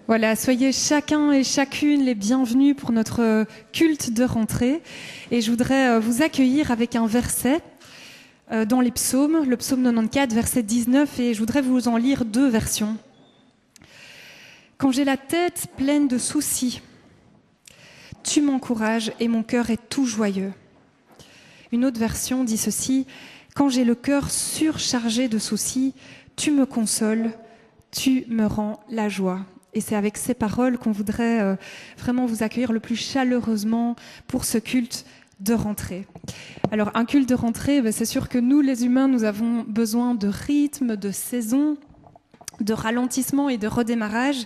Voilà, soyez chacun et chacune les bienvenus pour notre culte de rentrée. Et je voudrais vous accueillir avec un verset dans les psaumes, le psaume 94, verset 19, et je voudrais vous en lire 2 versions. Quand j'ai la tête pleine de soucis, tu m'encourages et mon cœur est tout joyeux. Une autre version dit ceci: quand j'ai le cœur surchargé de soucis, tu me consoles, tu me rends la joie. Et c'est avec ces paroles qu'on voudrait vraiment vous accueillir le plus chaleureusement pour ce culte de rentrée. Alors, un culte de rentrée, c'est sûr que nous, les humains, nous avons besoin de rythme, de saison, de ralentissement et de redémarrage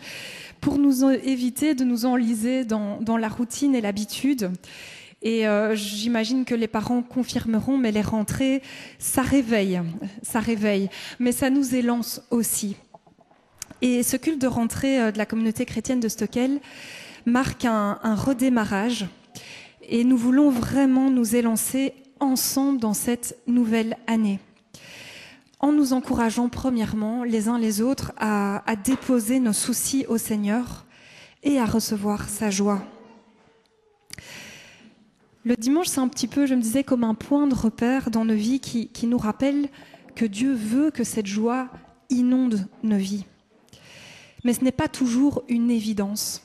pour nous éviter de nous enliser dans la routine et l'habitude. Et j'imagine que les parents confirmeront, mais les rentrées, ça réveille, mais ça nous élance aussi. Et ce culte de rentrée de la communauté chrétienne de Stockel marque un redémarrage. Et nous voulons vraiment nous élancer ensemble dans cette nouvelle année, en nous encourageant premièrement les uns les autres à déposer nos soucis au Seigneur et à recevoir sa joie. Le dimanche, c'est un petit peu, je me disais, comme un point de repère dans nos vies qui nous rappelle que Dieu veut que cette joie inonde nos vies. Mais ce n'est pas toujours une évidence.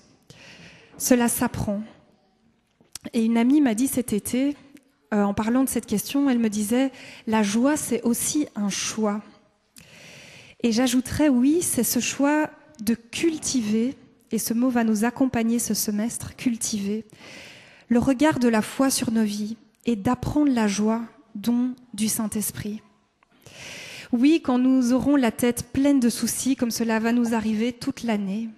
Cela s'apprend. Et une amie m'a dit cet été, en parlant de cette question, elle me disait « La joie, c'est aussi un choix ». Et j'ajouterais, oui, c'est ce choix de cultiver, et ce mot va nous accompagner ce semestre, cultiver, le regard de la foi sur nos vies et d'apprendre la joie, don du Saint-Esprit. Oui, quand nous aurons la tête pleine de soucis, comme cela va nous arriver toute l'année,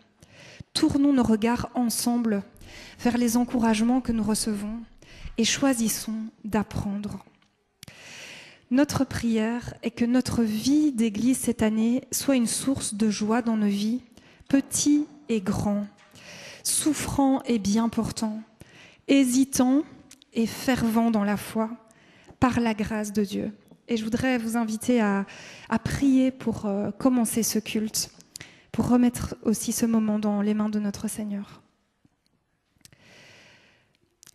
tournons nos regards ensemble vers les encouragements que nous recevons et choisissons d'apprendre. Notre prière est que notre vie d'Église cette année soit une source de joie dans nos vies, petits et grands, souffrants et bien portants, hésitants et fervents dans la foi, par la grâce de Dieu. Et je voudrais vous inviter à prier pour commencer ce culte, pour remettre aussi ce moment dans les mains de notre Seigneur.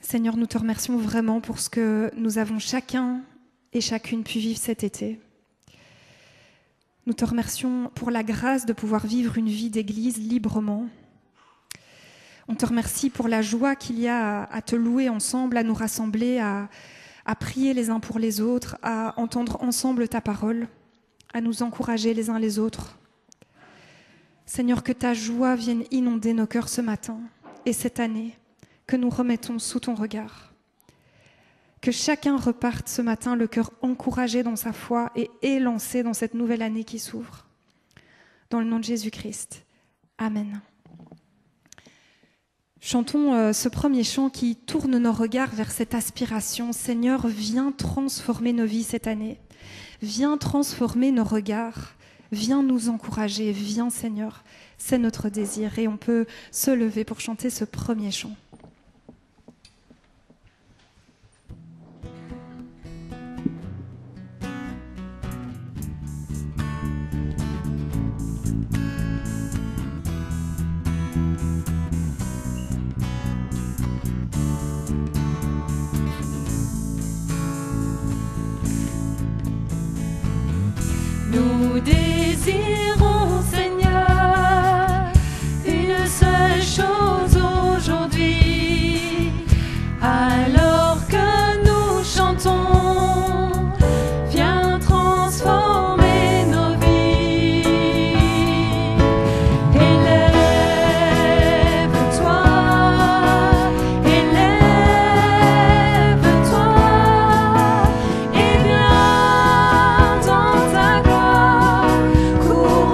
Seigneur, nous te remercions vraiment pour ce que nous avons chacun et chacune pu vivre cet été. Nous te remercions pour la grâce de pouvoir vivre une vie d'église librement. On te remercie pour la joie qu'il y a à te louer ensemble, à nous rassembler, à prier les uns pour les autres, à entendre ensemble ta parole, à nous encourager les uns les autres. Seigneur, que ta joie vienne inonder nos cœurs ce matin et cette année, que nous remettons sous ton regard. Que chacun reparte ce matin le cœur encouragé dans sa foi et élancé dans cette nouvelle année qui s'ouvre. Dans le nom de Jésus-Christ. Amen. Chantons ce premier chant qui tourne nos regards vers cette aspiration. Seigneur, viens transformer nos vies cette année. Viens transformer nos regards. Viens nous encourager. Viens, Seigneur. C'est notre désir. Et on peut se lever pour chanter ce premier chant. Nous désirons, Seigneur, une seule chose aujourd'hui. Alors que nous chantons, viens transformer nos vies. Élève-toi, élève-toi, et viens dans ta gloire. Cours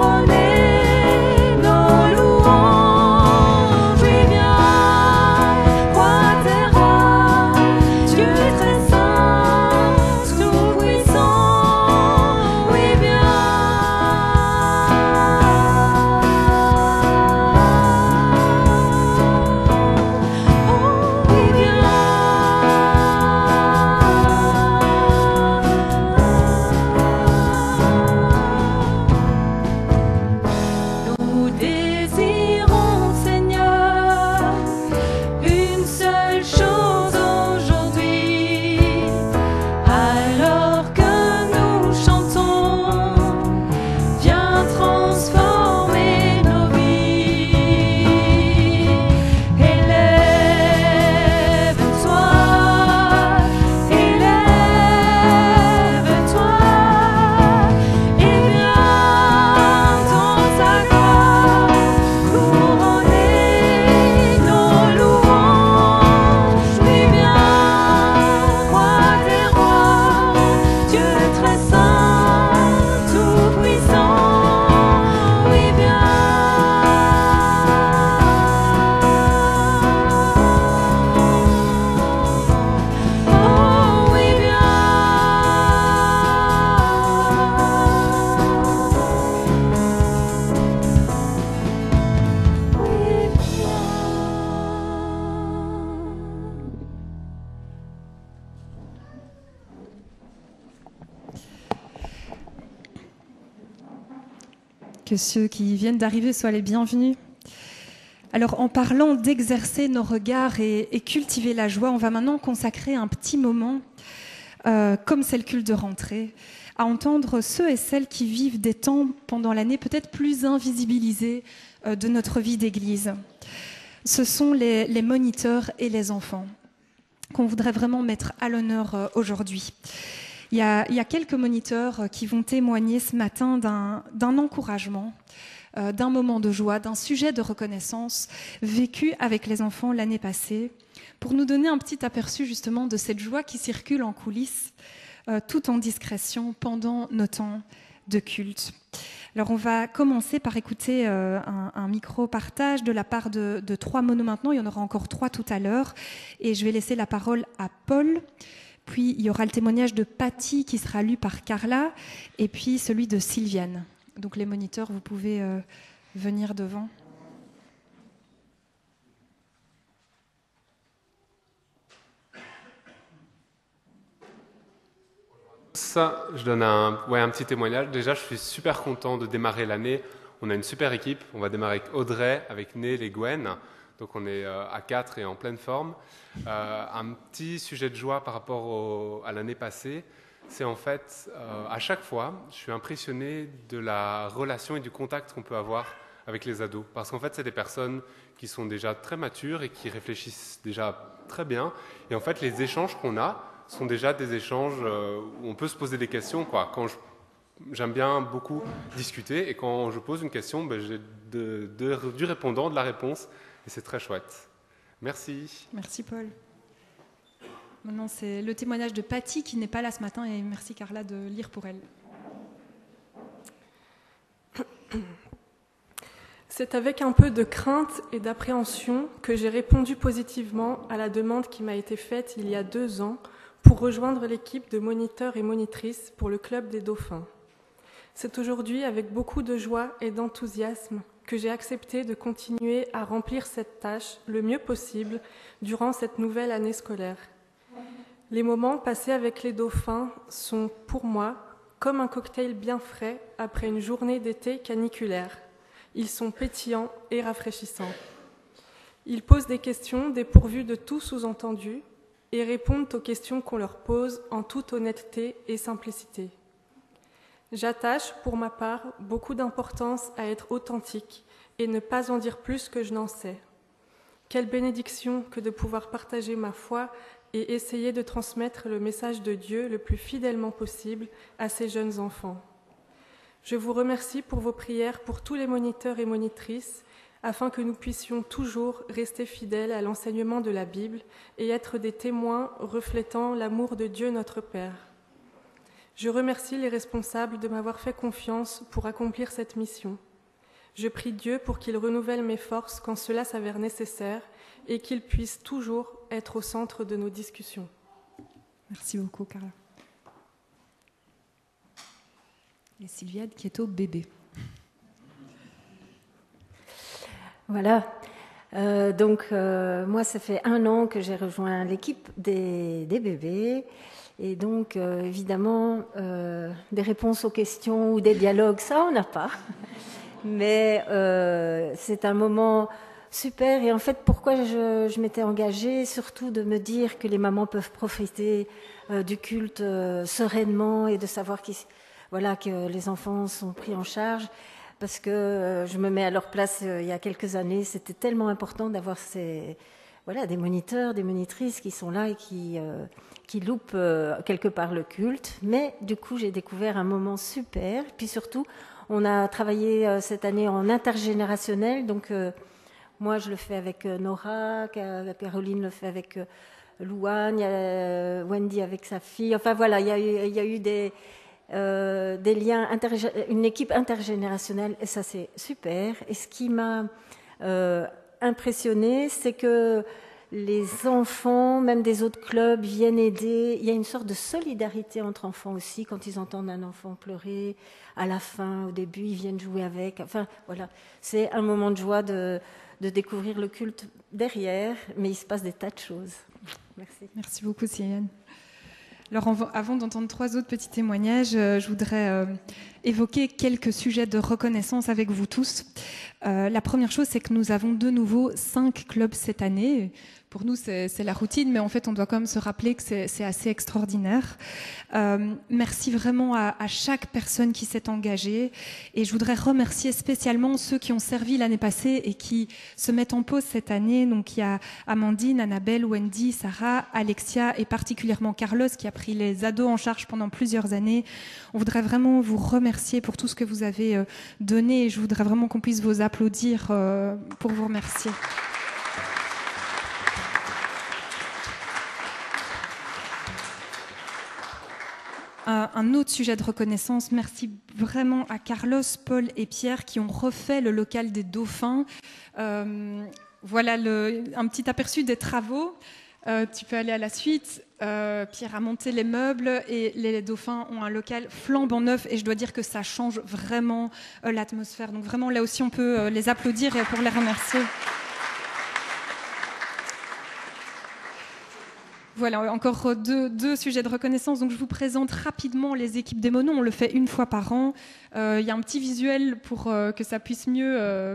Que ceux qui viennent d'arriver soient les bienvenus. Alors, en parlant d'exercer nos regards et cultiver la joie, on va maintenant consacrer un petit moment, comme c'est le culte de rentrée, à entendre ceux et celles qui vivent des temps pendant l'année peut-être plus invisibilisés de notre vie d'Église. Ce sont les moniteurs et les enfants qu'on voudrait vraiment mettre à l'honneur aujourd'hui. Il y a quelques moniteurs qui vont témoigner ce matin d'un encouragement, d'un moment de joie, d'un sujet de reconnaissance vécu avec les enfants l'année passée, pour nous donner un petit aperçu justement de cette joie qui circule en coulisses, tout en discrétion pendant nos temps de culte. Alors on va commencer par écouter un micro-partage de la part de 3 monos maintenant, il y en aura encore 3 tout à l'heure, et je vais laisser la parole à Paul. Puis il y aura le témoignage de Patty qui sera lu par Carla, et puis celui de Sylviane. Donc les moniteurs, vous pouvez venir devant. Ça, je donne un petit témoignage. Déjà, je suis super content de démarrer l'année. On a une super équipe. On va démarrer avec Audrey, avec Neil et Gwen. Donc on est à 4 et en pleine forme. Un petit sujet de joie par rapport à l'année passée, c'est en fait, à chaque fois, je suis impressionné de la relation et du contact qu'on peut avoir avec les ados. Parce qu'en fait, c'est des personnes qui sont déjà très matures et qui réfléchissent déjà très bien. Et en fait, les échanges qu'on a sont déjà des échanges où on peut se poser des questions. J'aime bien beaucoup discuter et quand je pose une question, j'ai du répondant, de la réponse. Et c'est très chouette. Merci. Merci Paul. Maintenant, c'est le témoignage de Patty qui n'est pas là ce matin et merci Carla de lire pour elle. C'est avec un peu de crainte et d'appréhension que j'ai répondu positivement à la demande qui m'a été faite il y a 2 ans pour rejoindre l'équipe de moniteurs et monitrices pour le Club des Dauphins. C'est aujourd'hui avec beaucoup de joie et d'enthousiasme que j'ai accepté de continuer à remplir cette tâche le mieux possible durant cette nouvelle année scolaire. Les moments passés avec les dauphins sont, pour moi, comme un cocktail bien frais après une journée d'été caniculaire. Ils sont pétillants et rafraîchissants. Ils posent des questions dépourvues de tout sous-entendu et répondent aux questions qu'on leur pose en toute honnêteté et simplicité. J'attache, pour ma part, beaucoup d'importance à être authentique et ne pas en dire plus que je n'en sais. Quelle bénédiction que de pouvoir partager ma foi et essayer de transmettre le message de Dieu le plus fidèlement possible à ces jeunes enfants. Je vous remercie pour vos prières pour tous les moniteurs et monitrices, afin que nous puissions toujours rester fidèles à l'enseignement de la Bible et être des témoins reflétant l'amour de Dieu notre Père. Je remercie les responsables de m'avoir fait confiance pour accomplir cette mission. Je prie Dieu pour qu'il renouvelle mes forces quand cela s'avère nécessaire et qu'il puisse toujours être au centre de nos discussions. Merci beaucoup, Carla. Et Sylviane qui est au bébé. Voilà. Moi, ça fait 1 an que j'ai rejoint l'équipe des bébés. Et donc, évidemment, des réponses aux questions ou des dialogues, ça, on n'a pas. Mais c'est un moment super. Et en fait, pourquoi je m'étais engagée, surtout de me dire que les mamans peuvent profiter du culte sereinement et de savoir que les enfants sont pris en charge. Parce que je me mets à leur place il y a quelques années, c'était tellement important d'avoir des moniteurs, des monitrices qui sont là et qui loupent quelque part le culte. Mais du coup, j'ai découvert un moment super. Puis surtout, on a travaillé cette année en intergénérationnel. Donc, moi, je le fais avec Nora, Caroline le fait avec Louane, il y a Wendy avec sa fille. Enfin, voilà, il y a eu des liens, une équipe intergénérationnelle, et ça c'est super. Et ce qui m'a impressionnée, c'est que les enfants, même des autres clubs, viennent aider. Il y a une sorte de solidarité entre enfants aussi, quand ils entendent un enfant pleurer, à la fin, au début, ils viennent jouer avec. Enfin, voilà, c'est un moment de joie de découvrir le culte derrière, mais il se passe des tas de choses. Merci. Merci beaucoup, Sylviane. Alors avant d'entendre 3 autres petits témoignages, je voudrais évoquer quelques sujets de reconnaissance avec vous tous. La première chose, c'est que nous avons de nouveau 5 clubs cette année. Pour nous, c'est la routine, mais en fait, on doit quand même se rappeler que c'est assez extraordinaire. Merci vraiment à chaque personne qui s'est engagée. Et je voudrais remercier spécialement ceux qui ont servi l'année passée et qui se mettent en pause cette année. Donc, il y a Amandine, Annabelle, Wendy, Sarah, Alexia et particulièrement Carlos qui a pris les ados en charge pendant plusieurs années. On voudrait vraiment vous remercier pour tout ce que vous avez donné et je voudrais vraiment qu'on puisse vous applaudir pour vous remercier. Un autre sujet de reconnaissance, merci vraiment à Carlos, Paul et Pierre qui ont refait le local des Dauphins. Voilà un petit aperçu des travaux. Tu peux aller à la suite. Pierre a monté les meubles et les Dauphins ont un local flambant neuf et je dois dire que ça change vraiment l'atmosphère. Donc vraiment là aussi on peut les applaudir et pour les remercier. Voilà, encore deux sujets de reconnaissance. Donc, je vous présente rapidement les équipes des monos. On le fait une fois par an. Il y a un petit visuel pour que ça puisse mieux...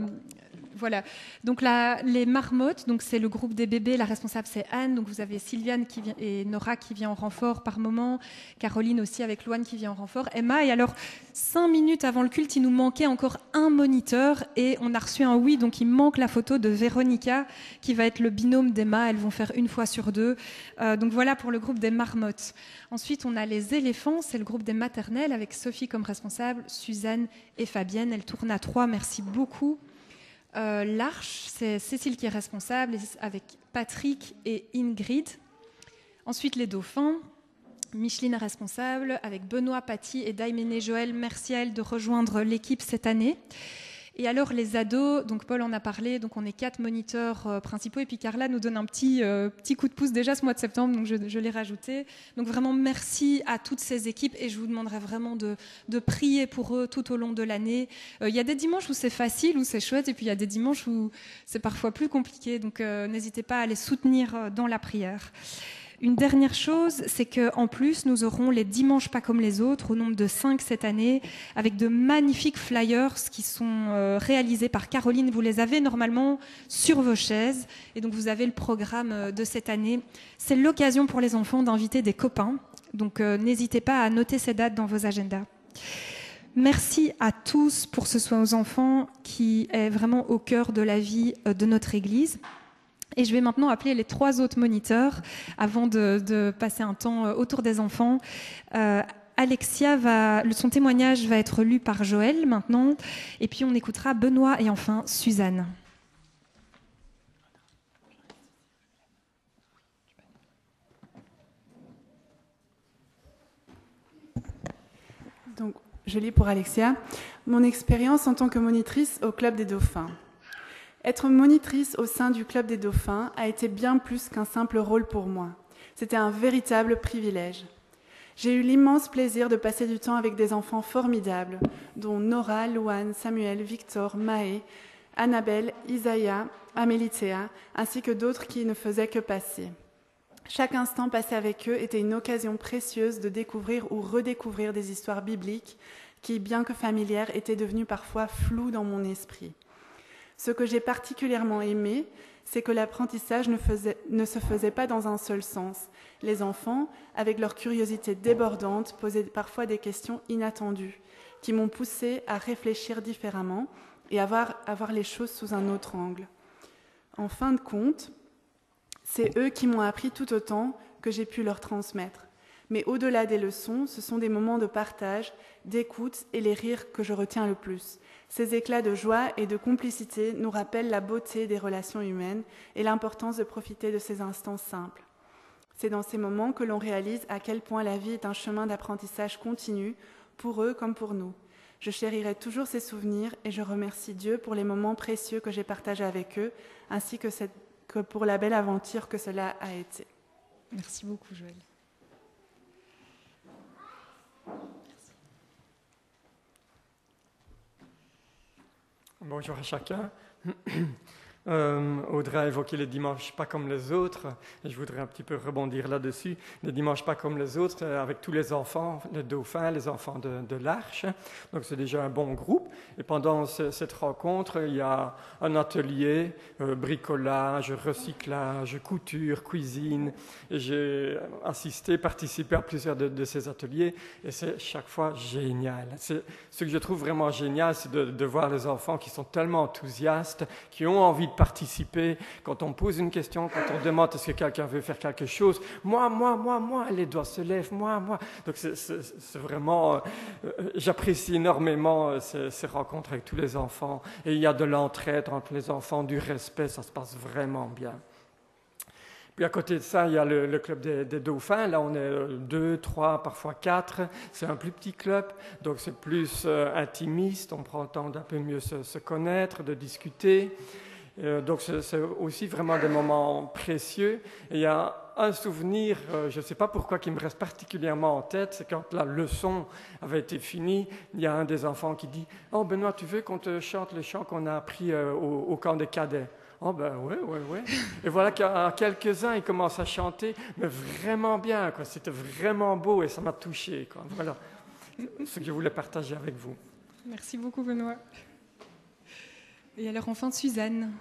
Voilà. Donc les marmottes, donc c'est le groupe des bébés. La responsable c'est Anne. Donc vous avez Sylviane et Nora qui vient en renfort par moment. Caroline aussi avec Loane qui vient en renfort. Emma. Et alors 5 minutes avant le culte, il nous manquait encore un moniteur et on a reçu un oui. Donc il manque la photo de Véronica qui va être le binôme d'Emma. Elles vont faire une fois sur 2. Donc voilà pour le groupe des marmottes. Ensuite on a les éléphants. C'est le groupe des maternelles avec Sophie comme responsable, Suzanne et Fabienne. Elles tournent à 3. Merci beaucoup. L'Arche, c'est Cécile qui est responsable avec Patrick et Ingrid. Ensuite, les Dauphins, Micheline est responsable avec Benoît, Paty et Daiméné Joël. Merci à elle de rejoindre l'équipe cette année. Et alors les ados, donc Paul en a parlé, donc on est 4 moniteurs principaux et puis Carla nous donne un petit coup de pouce déjà ce mois de septembre, donc je l'ai rajouté. Donc vraiment merci à toutes ces équipes et je vous demanderai vraiment de prier pour eux tout au long de l'année. Il y a des dimanches où c'est facile, où c'est chouette et puis il y a des dimanches où c'est parfois plus compliqué, donc n'hésitez pas à les soutenir dans la prière. Une dernière chose, c'est qu'en plus, nous aurons les dimanches pas comme les autres, au nombre de 5 cette année, avec de magnifiques flyers qui sont réalisés par Caroline. Vous les avez normalement sur vos chaises. Et donc, vous avez le programme de cette année. C'est l'occasion pour les enfants d'inviter des copains. Donc, n'hésitez pas à noter ces dates dans vos agendas. Merci à tous pour ce soin aux enfants qui est vraiment au cœur de la vie de notre Église. Et je vais maintenant appeler les 3 autres moniteurs avant de passer un temps autour des enfants. Alexia, son témoignage va être lu par Joël maintenant. Et puis on écoutera Benoît et enfin Suzanne. Donc, je lis pour Alexia. Mon expérience en tant que monitrice au Club des Dauphins. Être monitrice au sein du Club des Dauphins a été bien plus qu'un simple rôle pour moi. C'était un véritable privilège. J'ai eu l'immense plaisir de passer du temps avec des enfants formidables, dont Nora, Louane, Samuel, Victor, Maë, Annabelle, Isaïa, Amélitéa, ainsi que d'autres qui ne faisaient que passer. Chaque instant passé avec eux était une occasion précieuse de découvrir ou redécouvrir des histoires bibliques qui, bien que familières, étaient devenues parfois floues dans mon esprit. Ce que j'ai particulièrement aimé, c'est que l'apprentissage ne se faisait pas dans un seul sens. Les enfants, avec leur curiosité débordante, posaient parfois des questions inattendues, qui m'ont poussé à réfléchir différemment et à voir les choses sous un autre angle. En fin de compte, c'est eux qui m'ont appris tout autant que j'ai pu leur transmettre. Mais au-delà des leçons, ce sont des moments de partage, d'écoute et les rires que je retiens le plus. Ces éclats de joie et de complicité nous rappellent la beauté des relations humaines et l'importance de profiter de ces instants simples. C'est dans ces moments que l'on réalise à quel point la vie est un chemin d'apprentissage continu, pour eux comme pour nous. Je chérirai toujours ces souvenirs et je remercie Dieu pour les moments précieux que j'ai partagés avec eux, ainsi que pour la belle aventure que cela a été. Merci beaucoup, Joël. Bonjour à chacun. Audrey a évoqué les dimanches pas comme les autres, et je voudrais un petit peu rebondir là-dessus. Les dimanches pas comme les autres, avec tous les enfants, les dauphins, les enfants de l'Arche. Donc c'est déjà un bon groupe. Et pendant cette rencontre, il y a un atelier, bricolage, recyclage, couture, cuisine. Et j'ai participé à plusieurs de ces ateliers, et c'est chaque fois génial. Ce que je trouve vraiment génial, c'est de voir les enfants qui sont tellement enthousiastes, qui ont envie de participer. Quand on pose une question, quand on demande est-ce que quelqu'un veut faire quelque chose, moi, les doigts se lèvent, moi. Donc c'est vraiment, j'apprécie énormément ces rencontres avec tous les enfants. Et il y a de l'entraide entre les enfants, du respect, ça se passe vraiment bien. Puis à côté de ça, il y a le club des dauphins. Là, on est 2, 3, parfois 4. C'est un plus petit club, donc c'est plus intimiste. On prend le temps d'un peu mieux se connaître, de discuter. Donc c'est aussi vraiment des moments précieux. Et il y a un souvenir, je ne sais pas pourquoi, qui me reste particulièrement en tête, c'est quand la leçon avait été finie, il y a un des enfants qui dit « Oh Benoît, tu veux qu'on te chante le chant qu'on a appris au camp des cadets ?» Oh ben ouais. Et voilà qu'à quelques-uns, ils commencent à chanter, mais vraiment bien, quoi. C'était vraiment beau et ça m'a touché, quoi. Voilà ce que je voulais partager avec vous. Merci beaucoup, Benoît. Et alors enfin, Suzanne.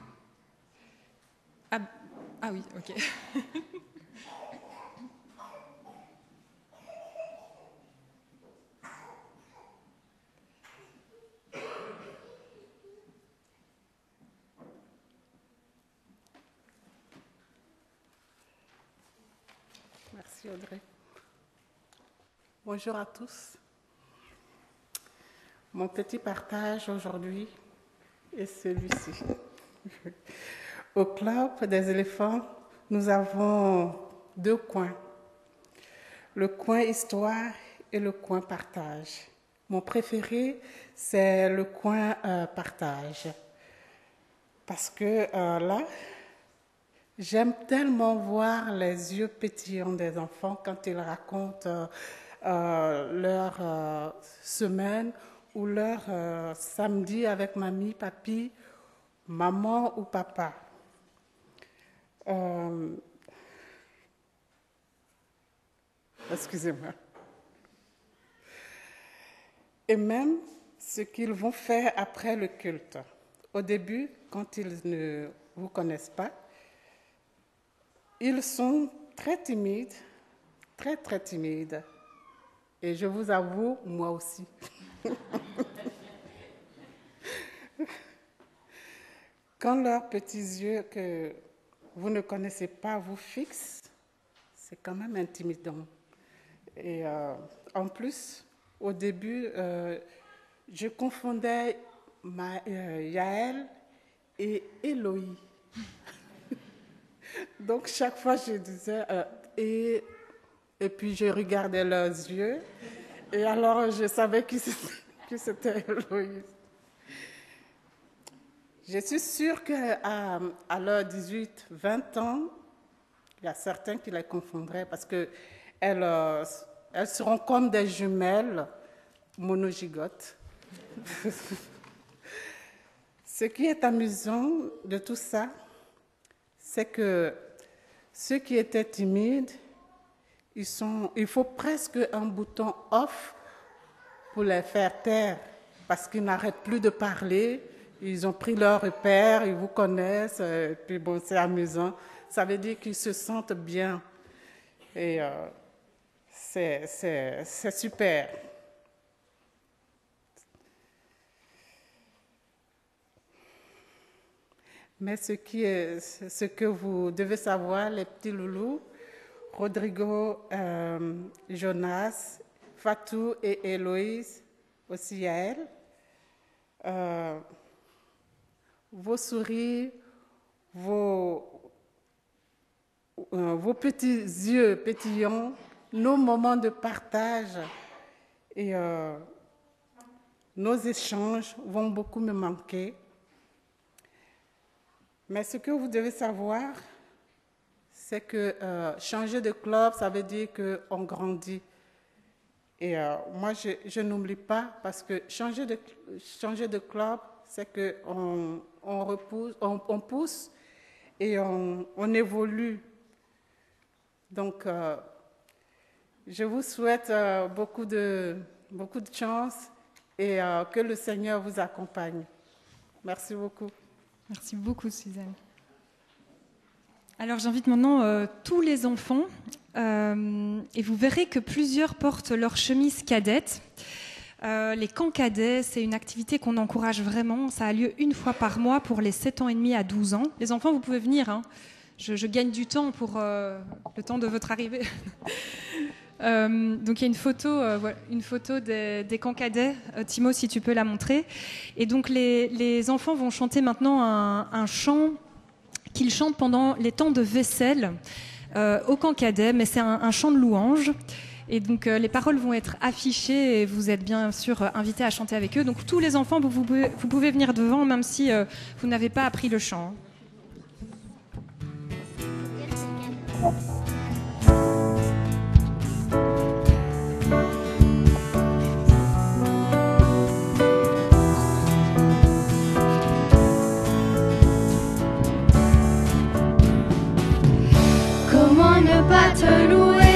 Ah oui, ok. Merci Audrey. Bonjour à tous. Mon petit partage aujourd'hui est celui-ci. Au Club des éléphants, nous avons 2 coins. Le coin histoire et le coin partage. Mon préféré, c'est le coin partage. Parce que là, j'aime tellement voir les yeux pétillants des enfants quand ils racontent leur semaine ou leur samedi avec mamie, papi, maman ou papa. Excusez-moi. Et même ce qu'ils vont faire après le culte. Au début, quand ils ne vous connaissent pas, ils sont très timides, très timides. Et je vous avoue, moi aussi. Quand leurs petits yeux que vous ne connaissez pas vous fixent, c'est quand même intimidant. Et en plus, au début, je confondais Yaël et Eloï. Donc, chaque fois, je disais et puis je regardais leurs yeux, et alors je savais que c'était Eloïse. Je suis sûre qu'à leurs 18, 20 ans, il y a certains qui les confondraient parce qu'elles seront comme des jumelles monozygotes. Ce qui est amusant de tout ça, c'est que ceux qui étaient timides, il faut presque un bouton off pour les faire taire, parce qu'ils n'arrêtent plus de parler, ils ont pris leur repère, ils vous connaissent, et puis bon, c'est amusant. Ça veut dire qu'ils se sentent bien. Et c'est super. Mais ce que vous devez savoir, les petits loulous, Rodrigo, Jonas, Fatou et Héloïse, aussi Yaël, vos sourires, vos petits yeux pétillants, nos moments de partage et nos échanges vont beaucoup me manquer. Mais ce que vous devez savoir, c'est que changer de club, ça veut dire qu'on grandit. Et moi, je n'oublie pas, parce que changer de club, c'est qu'on on pousse et on évolue. Donc, je vous souhaite beaucoup de chance et que le Seigneur vous accompagne. Merci beaucoup. Merci beaucoup, Suzanne. Alors, j'invite maintenant tous les enfants et vous verrez que plusieurs portent leur chemise cadette. Les camps cadets, c'est une activité qu'on encourage vraiment. Ça a lieu une fois par mois pour les 7 ans et demi à 12 ans. Les enfants, vous pouvez venir. Hein. Je gagne du temps pour le temps de votre arrivée. Donc il y a une photo des camps cadets. Timo, si tu peux la montrer. Et donc les enfants vont chanter maintenant un chant qu'ils chantent pendant les temps de vaisselle au camp cadet, mais c'est un chant de louange. Et donc les paroles vont être affichées et vous êtes bien sûr invités à chanter avec eux. Donc tous les enfants, vous pouvez venir devant, même si vous n'avez pas appris le chant. Comment ne pas te louer?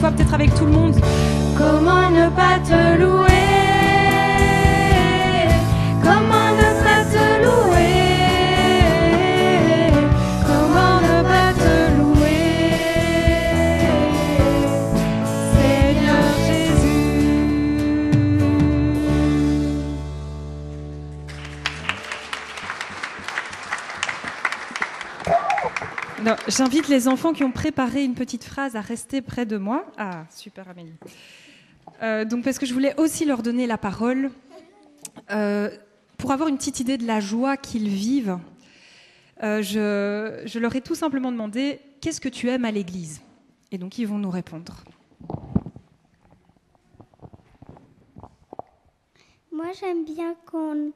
Peut-être avec tout le monde. Comment ne pas te louer? Comment ne pas te louer? Comment ne pas te louer? Seigneur Jésus. Non, j'invite les enfants qui ont préparé une petite phrase à rester près de moi. Ah, super Amélie. Donc parce que je voulais aussi leur donner la parole pour avoir une petite idée de la joie qu'ils vivent. Je leur ai tout simplement demandé « Qu'est-ce que tu aimes à l'église ?» Et donc ils vont nous répondre. Moi j'aime bien qu'on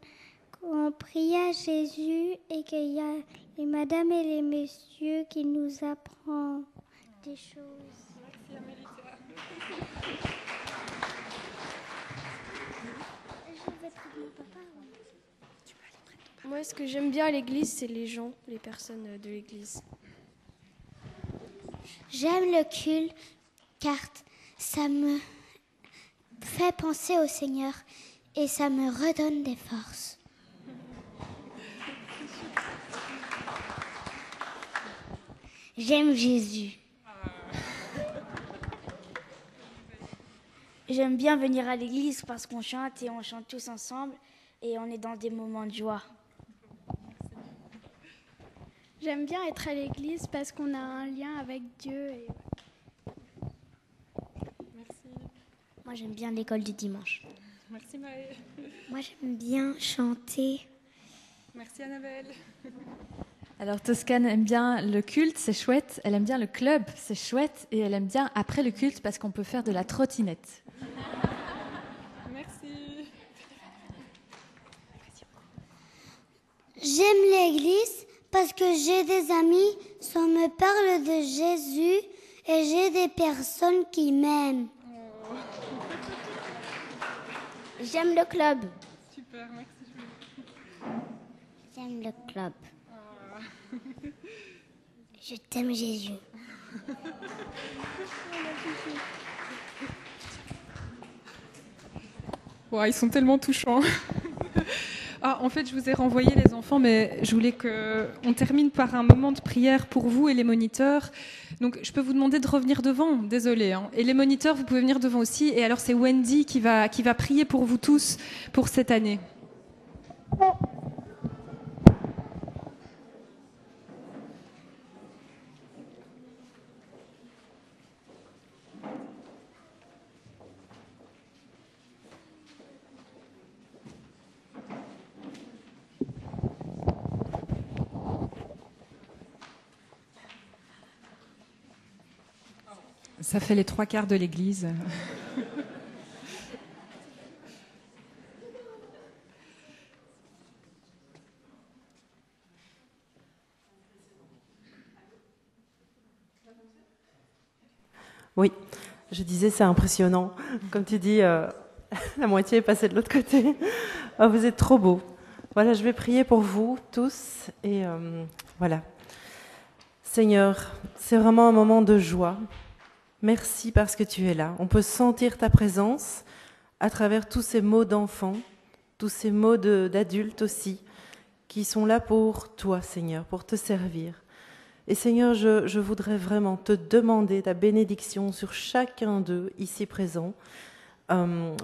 prie à Jésus et qu'il y a les madames et les messieurs qui nous apprennent des choses. Merci Amélie. Moi, ce que j'aime bien à l'église, c'est les gens, les personnes de l'église. J'aime le culte car ça me fait penser au Seigneur et ça me redonne des forces. J'aime Jésus. J'aime bien venir à l'église parce qu'on chante et on chante tous ensemble et on est dans des moments de joie. J'aime bien être à l'église parce qu'on a un lien avec Dieu. Merci. Moi, j'aime bien l'école du dimanche. Merci Maë. Moi, j'aime bien chanter. Merci Annabelle. Alors Toscane aime bien le culte, c'est chouette. Elle aime bien le club, c'est chouette. Et elle aime bien après le culte parce qu'on peut faire de la trottinette. Merci. J'aime l'église parce que j'ai des amis qui me parlent de Jésus et j'ai des personnes qui m'aiment. Oh. J'aime le club. Super, merci. J'aime le club. Je t'aime Jésus. Ouais, ils sont tellement touchants. Ah, en fait, je vous ai renvoyé les enfants, mais je voulais qu'on termine par un moment de prière pour vous et les moniteurs. Donc, je peux vous demander de revenir devant, désolé. Hein. Et les moniteurs, vous pouvez venir devant aussi. Et alors, c'est Wendy qui va prier pour vous tous pour cette année. Ça fait les 3/4 de l'église. Oui, je disais, c'est impressionnant. Comme tu dis, la moitié est passée de l'autre côté. Oh, vous êtes trop beaux. Voilà, je vais prier pour vous tous. Et voilà. Seigneur, c'est vraiment un moment de joie. Merci parce que tu es là. On peut sentir ta présence à travers tous ces mots d'enfants, tous ces mots d'adultes aussi, qui sont là pour toi, Seigneur, pour te servir. Et Seigneur, je voudrais vraiment te demander ta bénédiction sur chacun d'eux ici présents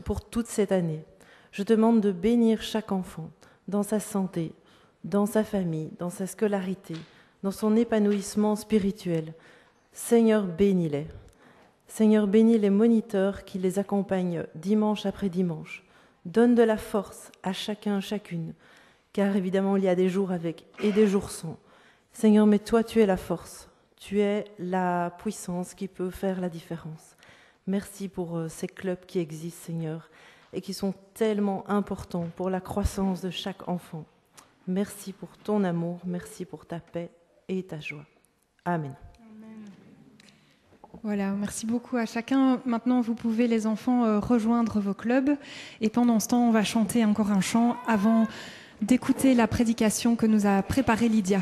pour toute cette année. Je demande de bénir chaque enfant dans sa santé, dans sa famille, dans sa scolarité, dans son épanouissement spirituel. Seigneur, bénis-les. Seigneur, bénis les moniteurs qui les accompagnent dimanche après dimanche. Donne de la force à chacun, chacune, car évidemment il y a des jours avec et des jours sans. Seigneur, mais toi tu es la force, tu es la puissance qui peut faire la différence. Merci pour ces clubs qui existent, Seigneur, et qui sont tellement importants pour la croissance de chaque enfant. Merci pour ton amour, merci pour ta paix et ta joie. Amen. Voilà, merci beaucoup à chacun. Maintenant, vous pouvez, les enfants, rejoindre vos clubs. Et pendant ce temps, on va chanter encore un chant avant d'écouter la prédication que nous a préparée Lydia.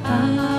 Alléluia.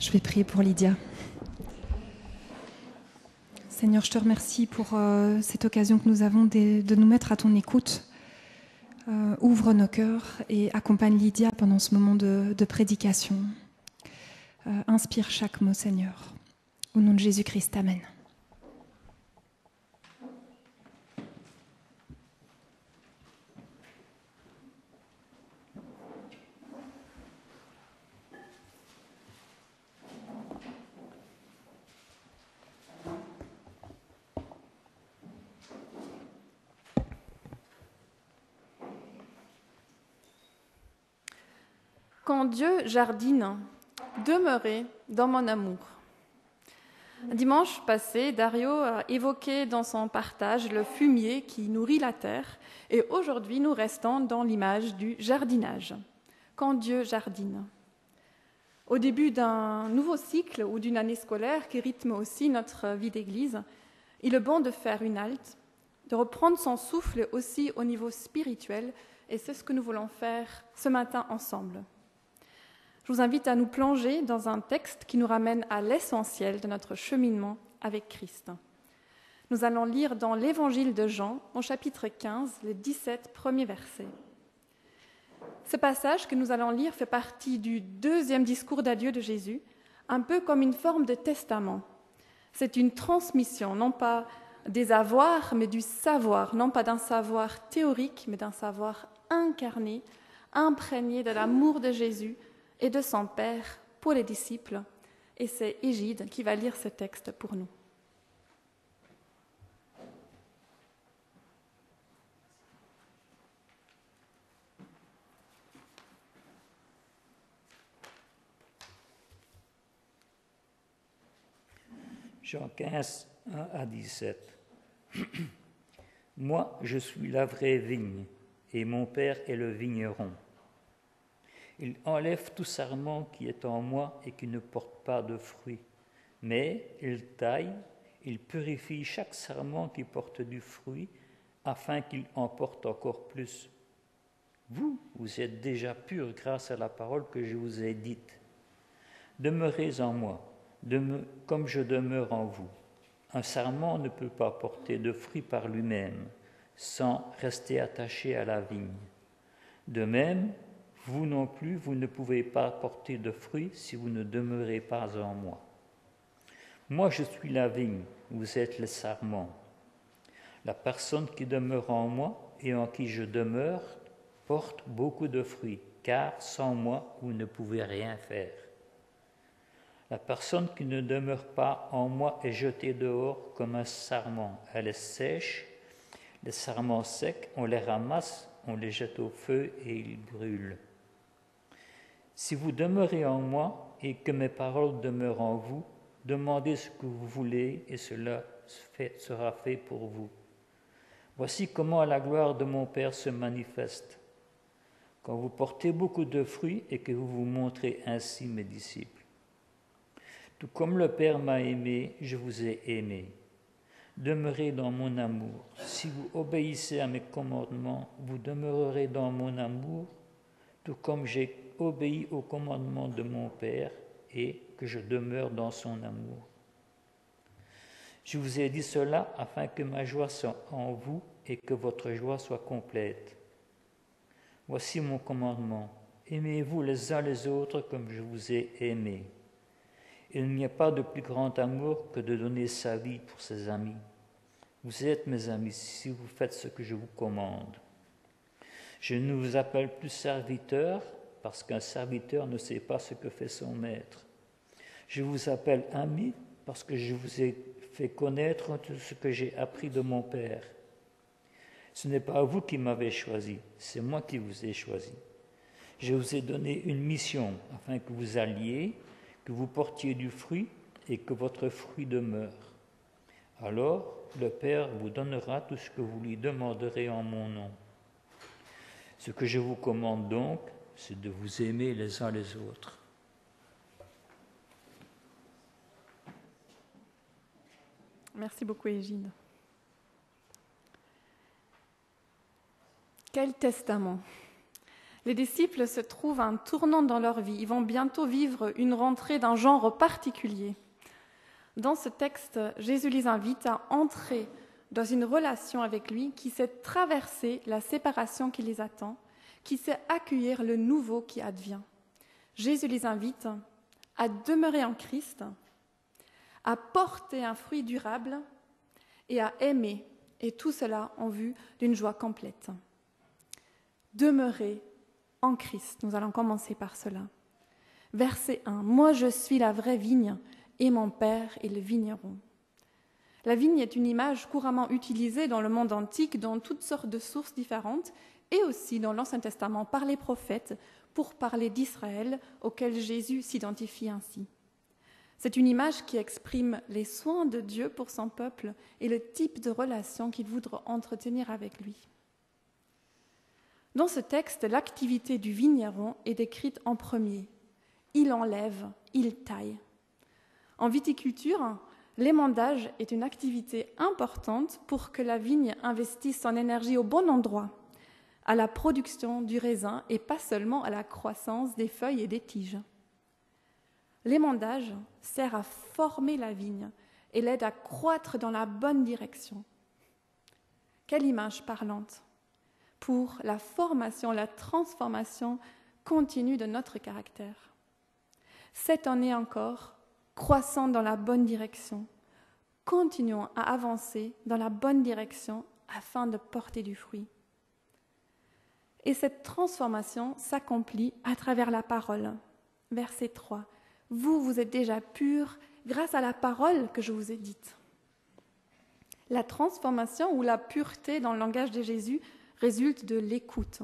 Je vais prier pour Lydia. Seigneur, je te remercie pour cette occasion que nous avons de nous mettre à ton écoute. Ouvre nos cœurs et accompagne Lydia pendant ce moment de prédication. Inspire chaque mot, Seigneur. Au nom de Jésus-Christ, amen. Quand Dieu jardine, demeurez dans mon amour. Dimanche passé, Dario a évoqué dans son partage le fumier qui nourrit la terre, et aujourd'hui nous restons dans l'image du jardinage. Quand Dieu jardine. Au début d'un nouveau cycle ou d'une année scolaire qui rythme aussi notre vie d'église, il est bon de faire une halte, de reprendre son souffle aussi au niveau spirituel, et c'est ce que nous voulons faire ce matin ensemble. Je vous invite à nous plonger dans un texte qui nous ramène à l'essentiel de notre cheminement avec Christ. Nous allons lire dans l'Évangile de Jean, au chapitre 15, les 17 premiers versets. Ce passage que nous allons lire fait partie du deuxième discours d'adieu de Jésus, un peu comme une forme de testament. C'est une transmission, non pas des avoirs, mais du savoir, non pas d'un savoir théorique, mais d'un savoir incarné, imprégné de l'amour de Jésus et de son Père pour les disciples. Et c'est Égide qui va lire ce texte pour nous. Jean 15, 1 à 17. Moi, je suis la vraie vigne, et mon Père est le vigneron. Il enlève tout sarment qui est en moi et qui ne porte pas de fruits. Mais il taille, il purifie chaque sarment qui porte du fruit, afin qu'il en porte encore plus. Vous êtes déjà purs grâce à la parole que je vous ai dite. Demeurez en moi, comme je demeure en vous. Un sarment ne peut pas porter de fruits par lui-même, sans rester attaché à la vigne. De même, vous non plus, vous ne pouvez pas porter de fruits si vous ne demeurez pas en moi. Moi, je suis la vigne, vous êtes les sarments. La personne qui demeure en moi et en qui je demeure porte beaucoup de fruits, car sans moi, vous ne pouvez rien faire. La personne qui ne demeure pas en moi est jetée dehors comme un sarment. Elle est sèche. Les sarments secs, on les ramasse, on les jette au feu et ils brûlent. Si vous demeurez en moi et que mes paroles demeurent en vous, demandez ce que vous voulez et cela sera fait pour vous. Voici comment la gloire de mon Père se manifeste. Quand vous portez beaucoup de fruits et que vous vous montrez ainsi mes disciples. Tout comme le Père m'a aimé, je vous ai aimé. Demeurez dans mon amour. Si vous obéissez à mes commandements, vous demeurerez dans mon amour, tout comme j'ai obéi aux commandements de mon Père et que je demeure dans son amour. Je vous ai dit cela afin que ma joie soit en vous et que votre joie soit complète. Voici mon commandement. Aimez-vous les uns les autres comme je vous ai aimés. Il n'y a pas de plus grand amour que de donner sa vie pour ses amis. Vous êtes mes amis si vous faites ce que je vous commande. Je ne vous appelle plus serviteur parce qu'un serviteur ne sait pas ce que fait son maître. Je vous appelle ami parce que je vous ai fait connaître tout ce que j'ai appris de mon Père. Ce n'est pas vous qui m'avez choisi, c'est moi qui vous ai choisi. Je vous ai donné une mission afin que vous alliez, que vous portiez du fruit et que votre fruit demeure. Alors, le Père vous donnera tout ce que vous lui demanderez en mon nom. Ce que je vous commande donc, c'est de vous aimer les uns les autres. Merci beaucoup, Égide. Quel testament! Les disciples se trouvent à un tournant dans leur vie. Ils vont bientôt vivre une rentrée d'un genre particulier. Dans ce texte, Jésus les invite à entrer dans une relation avec lui qui sait traverser la séparation qui les attend, qui sait accueillir le nouveau qui advient. Jésus les invite à demeurer en Christ, à porter un fruit durable et à aimer, et tout cela en vue d'une joie complète. Demeurer en Christ, nous allons commencer par cela. Verset 1, « Moi je suis la vraie vigne, et mon Père est le vigneron. » La vigne est une image couramment utilisée dans le monde antique dans toutes sortes de sources différentes et aussi dans l'Ancien Testament par les prophètes pour parler d'Israël auquel Jésus s'identifie ainsi. C'est une image qui exprime les soins de Dieu pour son peuple et le type de relation qu'il voudra entretenir avec lui. Dans ce texte, l'activité du vigneron est décrite en premier. Il enlève, il taille. En viticulture, l'émendage est une activité importante pour que la vigne investisse son énergie au bon endroit, à la production du raisin et pas seulement à la croissance des feuilles et des tiges. L'émendage sert à former la vigne et l'aide à croître dans la bonne direction. Quelle image parlante pour la formation, la transformation continue de notre caractère. Cette année encore, croissant dans la bonne direction, continuons à avancer dans la bonne direction afin de porter du fruit. Et cette transformation s'accomplit à travers la parole. Verset 3. « Vous êtes déjà purs grâce à la parole que je vous ai dite. » La transformation ou la pureté dans le langage de Jésus résulte de l'écoute.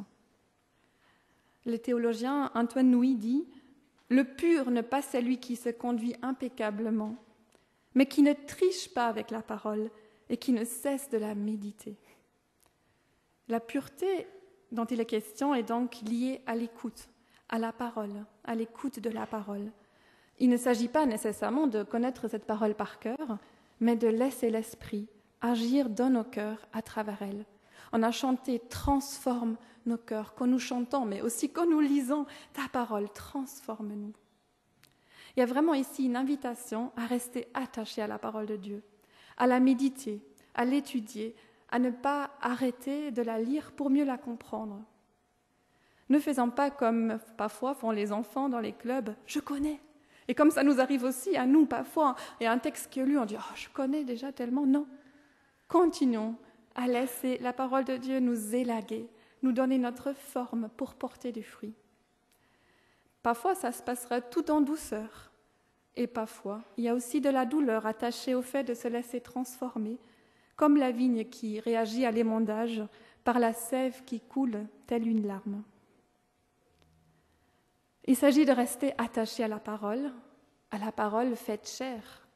Le théologien Antoine Nouy dit « Le pur n'est pas celui qui se conduit impeccablement, mais qui ne triche pas avec la parole et qui ne cesse de la méditer. » La pureté dont il est question est donc liée à l'écoute, à la parole, à l'écoute de la parole. Il ne s'agit pas nécessairement de connaître cette parole par cœur, mais de laisser l'Esprit agir dans nos cœurs à travers elle. On a chanté « Transforme nos cœurs » quand nous chantons, mais aussi quand nous lisons « Ta parole, transforme-nous ». Il y a vraiment ici une invitation à rester attaché à la parole de Dieu, à la méditer, à l'étudier, à ne pas arrêter de la lire pour mieux la comprendre. Ne faisons pas comme parfois font les enfants dans les clubs « Je connais ». Et comme ça nous arrive aussi à nous parfois, il y a un texte qui est lu, on dit « Oh, je connais déjà tellement ». Non. Continuons à laisser la parole de Dieu nous élaguer, nous donner notre forme pour porter du fruit. Parfois, ça se passera tout en douceur. Et parfois, il y a aussi de la douleur attachée au fait de se laisser transformer, comme la vigne qui réagit à l'émondage par la sève qui coule telle une larme. Il s'agit de rester attaché à la parole faite chair.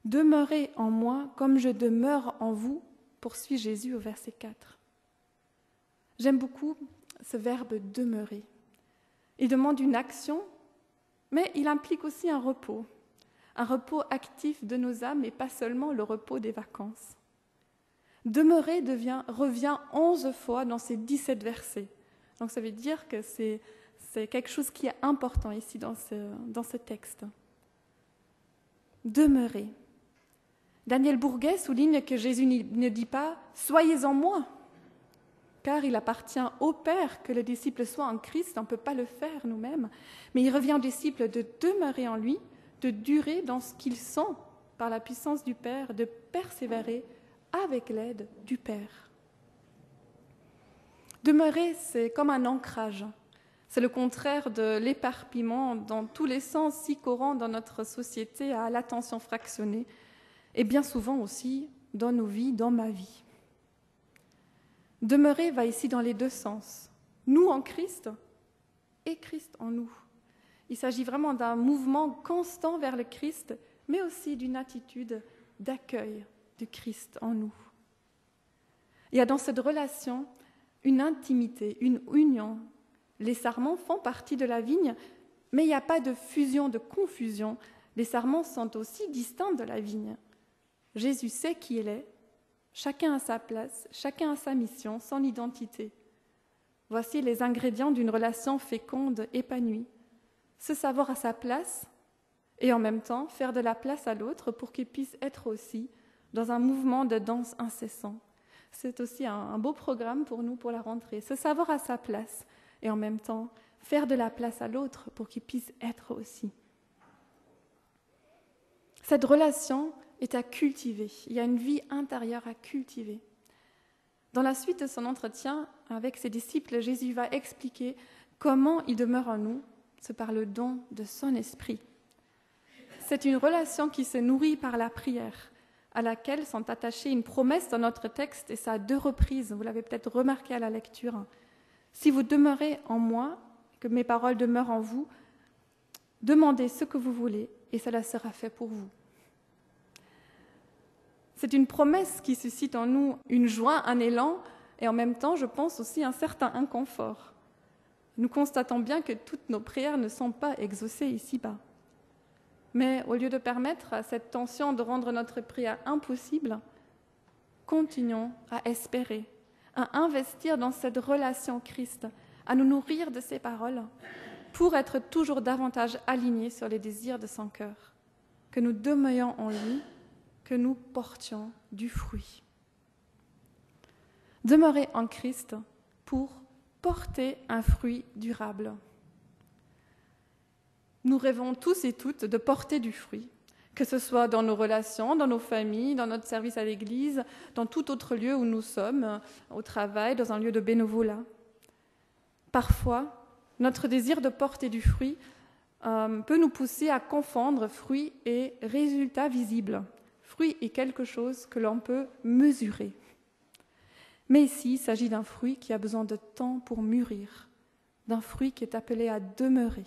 Demeurez en moi comme je demeure en vous, poursuit Jésus au verset 4. J'aime beaucoup ce verbe « demeurer ». Il demande une action, mais il implique aussi un repos actif de nos âmes et pas seulement le repos des vacances. Demeurer revient 11 fois dans ces 17 versets. Donc ça veut dire que c'est quelque chose qui est important ici dans ce texte. Demeurer. Daniel Bourguet souligne que Jésus ne dit pas « Soyez en moi », car il appartient au Père que le disciple soit en Christ, on ne peut pas le faire nous-mêmes, mais il revient au disciple de demeurer en lui, de durer dans ce qu'il sent par la puissance du Père, de persévérer avec l'aide du Père. Demeurer, c'est comme un ancrage. C'est le contraire de l'éparpillement dans tous les sens si courant dans notre société à l'attention fractionnée, et bien souvent aussi dans nos vies, dans ma vie. Demeurer va ici dans les deux sens. Nous en Christ et Christ en nous. Il s'agit vraiment d'un mouvement constant vers le Christ, mais aussi d'une attitude d'accueil du Christ en nous. Il y a dans cette relation une intimité, une union. Les sarments font partie de la vigne, mais il n'y a pas de fusion, de confusion. Les sarments sont aussi distincts de la vigne. Jésus sait qui il est. Chacun a sa place, chacun a sa mission, son identité. Voici les ingrédients d'une relation féconde, épanouie. Se savoir à sa place et en même temps faire de la place à l'autre pour qu'il puisse être aussi dans un mouvement de danse incessant. C'est aussi un beau programme pour nous pour la rentrée. Se savoir à sa place et en même temps faire de la place à l'autre pour qu'il puisse être aussi. Cette relation est à cultiver. Il y a une vie intérieure à cultiver. Dans la suite de son entretien avec ses disciples, Jésus va expliquer comment il demeure en nous, c'est par le don de son esprit. C'est une relation qui se nourrit par la prière, à laquelle sont attachées une promesse dans notre texte, et ça à 2 reprises, vous l'avez peut-être remarqué à la lecture. Si vous demeurez en moi, que mes paroles demeurent en vous, demandez ce que vous voulez, et cela sera fait pour vous. C'est une promesse qui suscite en nous une joie, un élan, et en même temps, je pense aussi un certain inconfort. Nous constatons bien que toutes nos prières ne sont pas exaucées ici-bas. Mais au lieu de permettre à cette tension de rendre notre prière impossible, continuons à espérer, à investir dans cette relation Christ, à nous nourrir de ses paroles, pour être toujours davantage alignés sur les désirs de son cœur, que nous demeurions en lui, que nous portions du fruit. Demeurer en Christ pour porter un fruit durable. Nous rêvons tous et toutes de porter du fruit, que ce soit dans nos relations, dans nos familles, dans notre service à l'Église, dans tout autre lieu où nous sommes, au travail, dans un lieu de bénévolat. Parfois, notre désir de porter du fruit peut nous pousser à confondre fruit et résultat visible. Fruit est quelque chose que l'on peut mesurer. Mais ici, il s'agit d'un fruit qui a besoin de temps pour mûrir, d'un fruit qui est appelé à demeurer.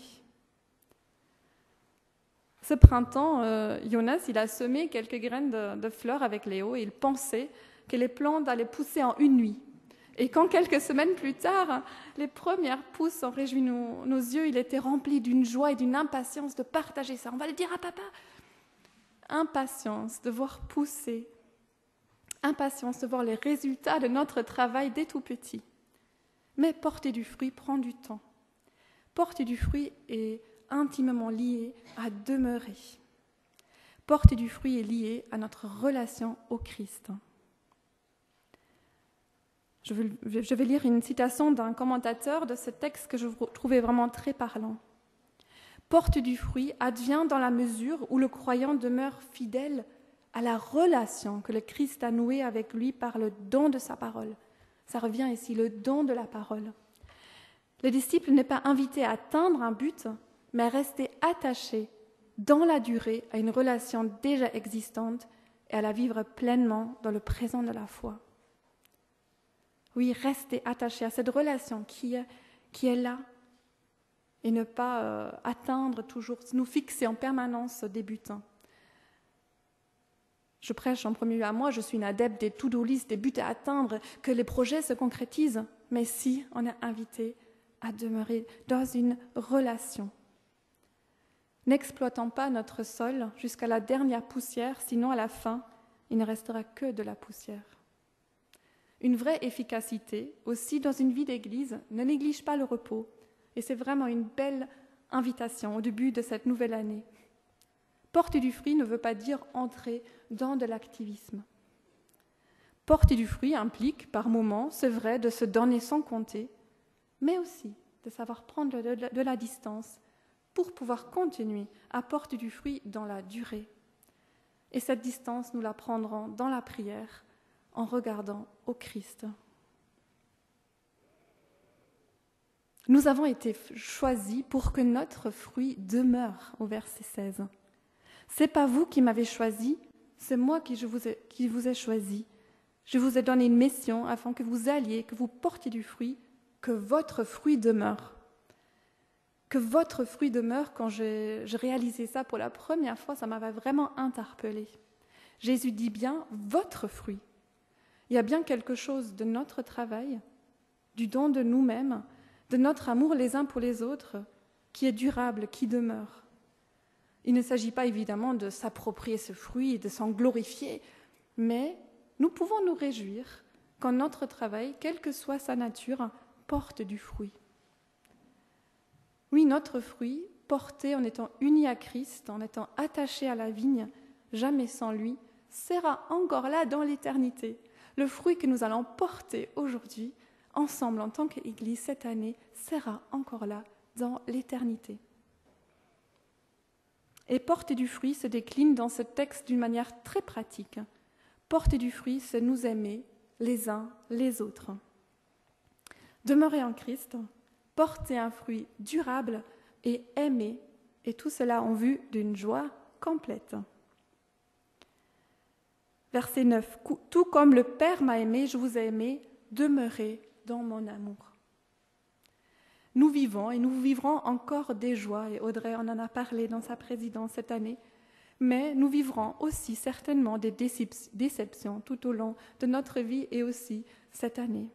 Ce printemps, Jonas, il a semé quelques graines de fleurs avec Léo et il pensait que les plantes allaient pousser en une nuit. Et quand quelques semaines plus tard, les premières pousses ont réjoui nos yeux, il était rempli d'une joie et d'une impatience de partager ça. On va le dire à papa. Impatience de voir pousser, impatience de voir les résultats de notre travail dès tout petit. Mais porter du fruit prend du temps. Porter du fruit est intimement lié à demeurer. Porter du fruit est lié à notre relation au Christ. Je vais lire une citation d'un commentateur de ce texte que je trouvais vraiment très parlant. Porte du fruit advient dans la mesure où le croyant demeure fidèle à la relation que le Christ a nouée avec lui par le don de sa parole. Ça revient ici, le don de la parole. Le disciple n'est pas invité à atteindre un but, mais à rester attaché dans la durée à une relation déjà existante et à la vivre pleinement dans le présent de la foi. Oui, rester attaché à cette relation qui est là et ne pas atteindre toujours, nous fixer en permanence des buts. Je prêche en premier lieu à moi, je suis une adepte des to-do list, des buts à atteindre, que les projets se concrétisent, mais si on est invité à demeurer dans une relation. N'exploitons pas notre sol jusqu'à la dernière poussière, sinon à la fin, il ne restera que de la poussière. Une vraie efficacité, aussi dans une vie d'église, ne néglige pas le repos. Et c'est vraiment une belle invitation au début de cette nouvelle année. Porter du fruit ne veut pas dire entrer dans de l'activisme. Porter du fruit implique, par moments, c'est vrai, de se donner sans compter, mais aussi de savoir prendre de la distance pour pouvoir continuer à porter du fruit dans la durée. Et cette distance, nous la prendrons dans la prière, en regardant au Christ. Nous avons été choisis pour que notre fruit demeure, au verset 16. C'est pas vous qui m'avez choisi, c'est moi qui vous ai choisi. Je vous ai donné une mission afin que vous alliez, que vous portiez du fruit, que votre fruit demeure. Que votre fruit demeure, quand j'ai réalisé ça pour la première fois, ça m'avait vraiment interpellée. Jésus dit bien « votre fruit ». Il y a bien quelque chose de notre travail, du don de nous-mêmes, de notre amour les uns pour les autres, qui est durable, qui demeure. Il ne s'agit pas évidemment de s'approprier ce fruit et de s'en glorifier, mais nous pouvons nous réjouir quand notre travail, quelle que soit sa nature, porte du fruit. Oui, notre fruit, porté en étant uni à Christ, en étant attaché à la vigne, jamais sans lui, sera encore là dans l'éternité. Le fruit que nous allons porter aujourd'hui, ensemble en tant qu'Église cette année, sera encore là dans l'éternité. Et porter du fruit se décline dans ce texte d'une manière très pratique. Porter du fruit, c'est nous aimer les uns les autres. Demeurer en Christ, porter un fruit durable et aimer, et tout cela en vue d'une joie complète. Verset 9. Tout comme le Père m'a aimé, je vous ai aimé, demeurez dans mon amour. Nous vivons et nous vivrons encore des joies, et Audrey en a parlé dans sa présidence cette année, mais nous vivrons aussi certainement des déceptions tout au long de notre vie et aussi cette année.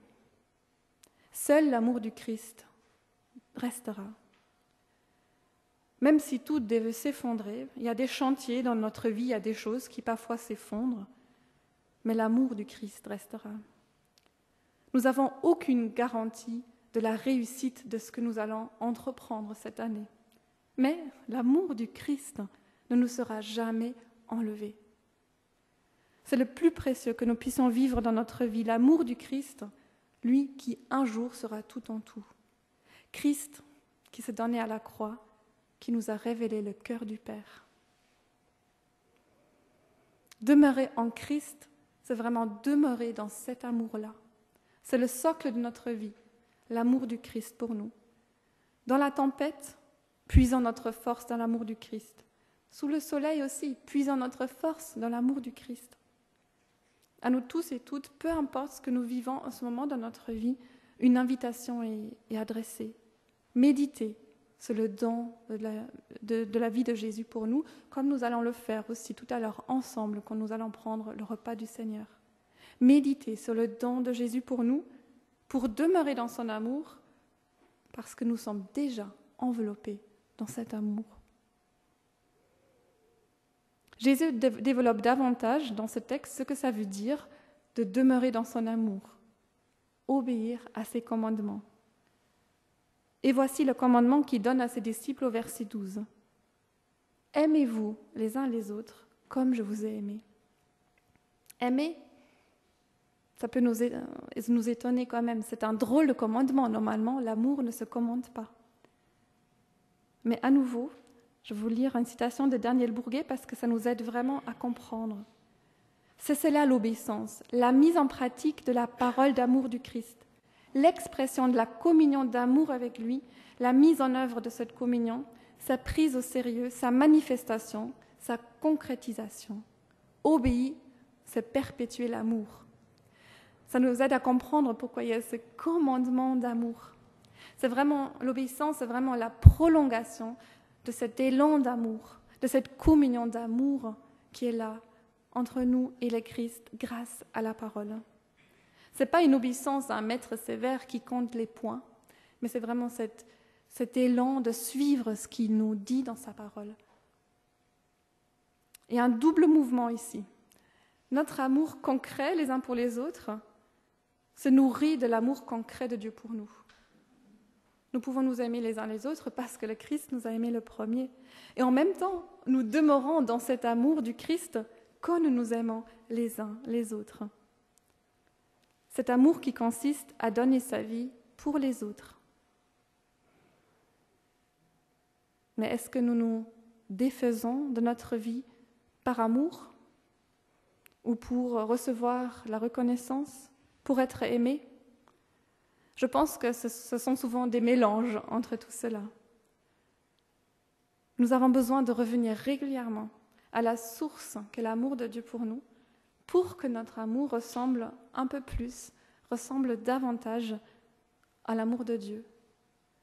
Seul l'amour du Christ restera. Même si tout devait s'effondrer, il y a des chantiers dans notre vie, il y a des choses qui parfois s'effondrent, mais l'amour du Christ restera. Nous n'avons aucune garantie de la réussite de ce que nous allons entreprendre cette année. Mais l'amour du Christ ne nous sera jamais enlevé. C'est le plus précieux que nous puissions vivre dans notre vie, l'amour du Christ, lui qui un jour sera tout en tout. Christ qui s'est donné à la croix, qui nous a révélé le cœur du Père. Demeurer en Christ, c'est vraiment demeurer dans cet amour-là. C'est le socle de notre vie, l'amour du Christ pour nous. Dans la tempête, puisons notre force dans l'amour du Christ. Sous le soleil aussi, puisons notre force dans l'amour du Christ. À nous tous et toutes, peu importe ce que nous vivons en ce moment dans notre vie, une invitation est adressée. Méditez sur le don de la vie de Jésus pour nous, comme nous allons le faire aussi tout à l'heure ensemble quand nous allons prendre le repas du Seigneur. Méditez sur le don de Jésus pour nous, pour demeurer dans son amour, parce que nous sommes déjà enveloppés dans cet amour. Jésus développe davantage dans ce texte ce que ça veut dire de demeurer dans son amour, obéir à ses commandements. Et voici le commandement qu'il donne à ses disciples au verset 12. « Aimez-vous les uns les autres comme je vous ai aimés. » Aimer, ça peut nous étonner quand même. C'est un drôle de commandement. Normalement, l'amour ne se commande pas. Mais à nouveau, je vais vous lire une citation de Daniel Bourguet parce que ça nous aide vraiment à comprendre. C'est cela l'obéissance, la mise en pratique de la parole d'amour du Christ, l'expression de la communion d'amour avec lui, la mise en œuvre de cette communion, sa prise au sérieux, sa manifestation, sa concrétisation. Obéir, c'est perpétuer l'amour. Ça nous aide à comprendre pourquoi il y a ce commandement d'amour. C'est vraiment, l'obéissance, c'est vraiment la prolongation de cet élan d'amour, de cette communion d'amour qui est là entre nous et le Christ grâce à la parole. Ce n'est pas une obéissance à un maître sévère qui compte les points, mais c'est vraiment cet élan de suivre ce qu'il nous dit dans sa parole. Il y a un double mouvement ici. Notre amour concret les uns pour les autres se nourrit de l'amour concret de Dieu pour nous. Nous pouvons nous aimer les uns les autres parce que le Christ nous a aimés le premier. Et en même temps, nous demeurons dans cet amour du Christ quand nous nous aimons les uns les autres. Cet amour qui consiste à donner sa vie pour les autres. Mais est-ce que nous nous défaisons de notre vie par amour ou pour recevoir la reconnaissance, pour être aimés? Je pense que ce sont souvent des mélanges entre tout cela. Nous avons besoin de revenir régulièrement à la source qu'est l'amour de Dieu pour nous, pour que notre amour ressemble un peu plus, ressemble davantage à l'amour de Dieu.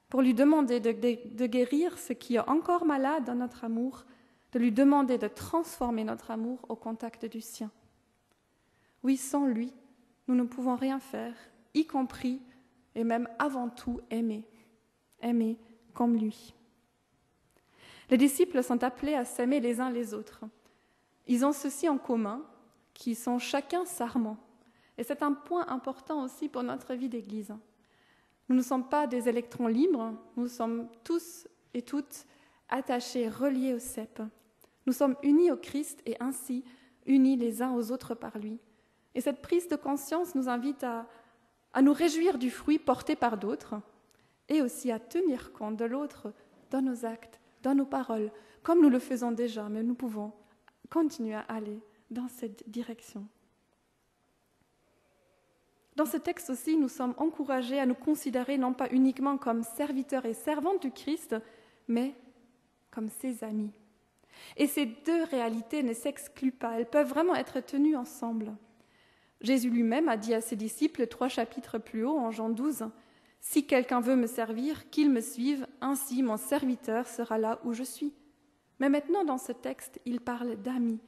Pour lui demander de guérir ce qui est encore malade dans notre amour, de lui demander de transformer notre amour au contact du sien. Oui, sans lui, nous ne pouvons rien faire, y compris et même avant tout aimer. Aimer comme lui. Les disciples sont appelés à s'aimer les uns les autres. Ils ont ceci en commun, qu'ils sont chacun sarment. Et c'est un point important aussi pour notre vie d'Église. Nous ne sommes pas des électrons libres, nous sommes tous et toutes attachés, reliés au cep. Nous sommes unis au Christ et ainsi unis les uns aux autres par lui. Et cette prise de conscience nous invite à nous réjouir du fruit porté par d'autres et aussi à tenir compte de l'autre dans nos actes, dans nos paroles, comme nous le faisons déjà, mais nous pouvons continuer à aller dans cette direction. Dans ce texte aussi, nous sommes encouragés à nous considérer non pas uniquement comme serviteurs et servantes du Christ, mais comme ses amis. Et ces deux réalités ne s'excluent pas, elles peuvent vraiment être tenues ensemble. Jésus lui-même a dit à ses disciples 3 chapitres plus haut, en Jean 12, « Si quelqu'un veut me servir, qu'il me suive, ainsi mon serviteur sera là où je suis. » Mais maintenant, dans ce texte, il parle d'amis.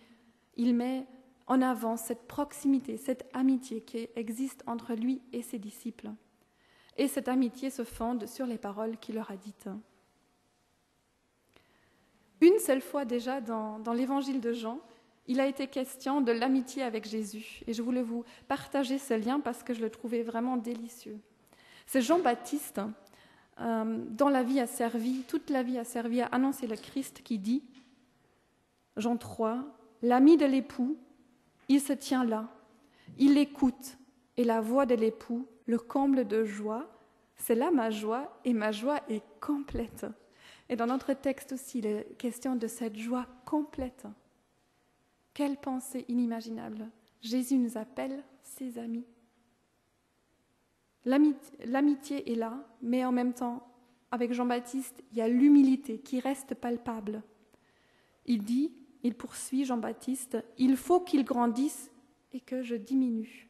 Il met en avant cette proximité, cette amitié qui existe entre lui et ses disciples. Et cette amitié se fonde sur les paroles qu'il leur a dites. Une seule fois déjà dans l'évangile de Jean, il a été question de l'amitié avec Jésus. Et je voulais vous partager ce lien parce que je le trouvais vraiment délicieux. C'est Jean-Baptiste, dont la vie a servi, toute la vie a servi à annoncer le Christ, qui dit, Jean 3, « L'ami de l'époux, il se tient là, il l'écoute, et la voix de l'époux le comble de joie. C'est là ma joie, et ma joie est complète. » Et dans notre texte aussi, il est question de cette joie complète. Quelle pensée inimaginable. Jésus nous appelle ses amis. L'amitié est là, mais en même temps, avec Jean-Baptiste, il y a l'humilité qui reste palpable. Il poursuit Jean-Baptiste, « Il faut qu'il grandisse et que je diminue. »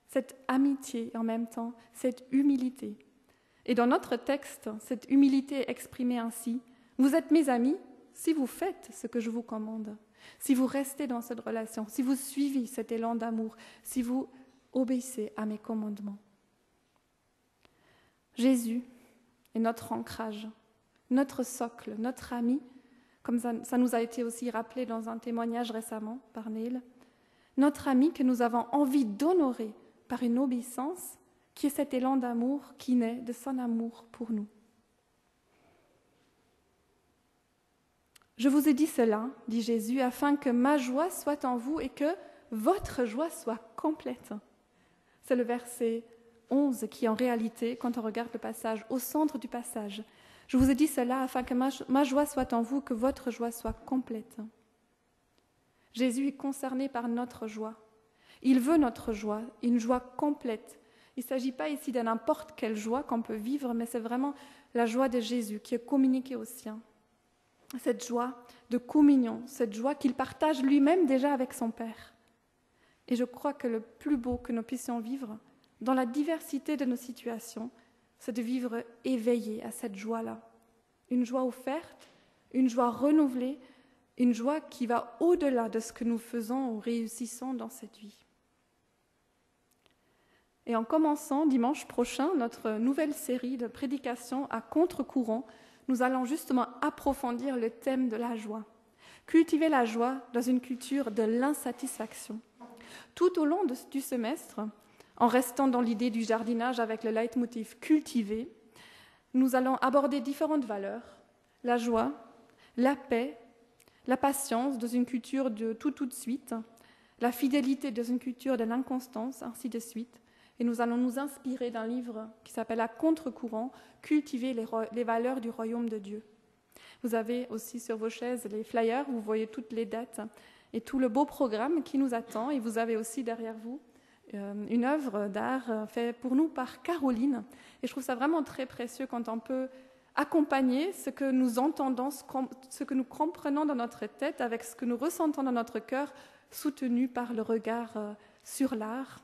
Cette amitié en même temps, cette humilité. Et dans notre texte, cette humilité est exprimée ainsi, « Vous êtes mes amis si vous faites ce que je vous commande, si vous restez dans cette relation, si vous suivez cet élan d'amour, si vous obéissez à mes commandements. » Jésus est notre ancrage, notre socle, notre ami, comme ça nous a été aussi rappelé dans un témoignage récemment par Neil, notre ami que nous avons envie d'honorer par une obéissance qui est cet élan d'amour qui naît de son amour pour nous. « Je vous ai dit cela, dit Jésus, afin que ma joie soit en vous et que votre joie soit complète. » C'est le verset 11 qui, en réalité, quand on regarde le passage, au centre du passage, « Je vous ai dit cela afin que ma joie soit en vous, que votre joie soit complète. » Jésus est concerné par notre joie. Il veut notre joie, une joie complète. Il ne s'agit pas ici de n'importe quelle joie qu'on peut vivre, mais c'est vraiment la joie de Jésus qui est communiquée aux siens. Cette joie de communion, cette joie qu'il partage lui-même déjà avec son Père. Et je crois que le plus beau que nous puissions vivre, dans la diversité de nos situations, c'est de vivre éveillé à cette joie-là. Une joie offerte, une joie renouvelée, une joie qui va au-delà de ce que nous faisons ou réussissons dans cette vie. Et en commençant dimanche prochain notre nouvelle série de prédications à contre-courant, nous allons justement approfondir le thème de la joie. Cultiver la joie dans une culture de l'insatisfaction. Tout au long du semestre, en restant dans l'idée du jardinage avec le leitmotiv « cultiver », nous allons aborder différentes valeurs, la joie, la paix, la patience dans une culture de tout de suite, la fidélité dans une culture de l'inconstance, ainsi de suite. Et nous allons nous inspirer d'un livre qui s'appelle « À contre-courant, cultiver les valeurs du royaume de Dieu ». Vous avez aussi sur vos chaises les flyers, vous voyez toutes les dates et tout le beau programme qui nous attend. Et vous avez aussi derrière vous une œuvre d'art faite pour nous par Caroline. Et je trouve ça vraiment très précieux quand on peut accompagner ce que nous entendons, ce que nous comprenons dans notre tête avec ce que nous ressentons dans notre cœur, soutenu par le regard sur l'art.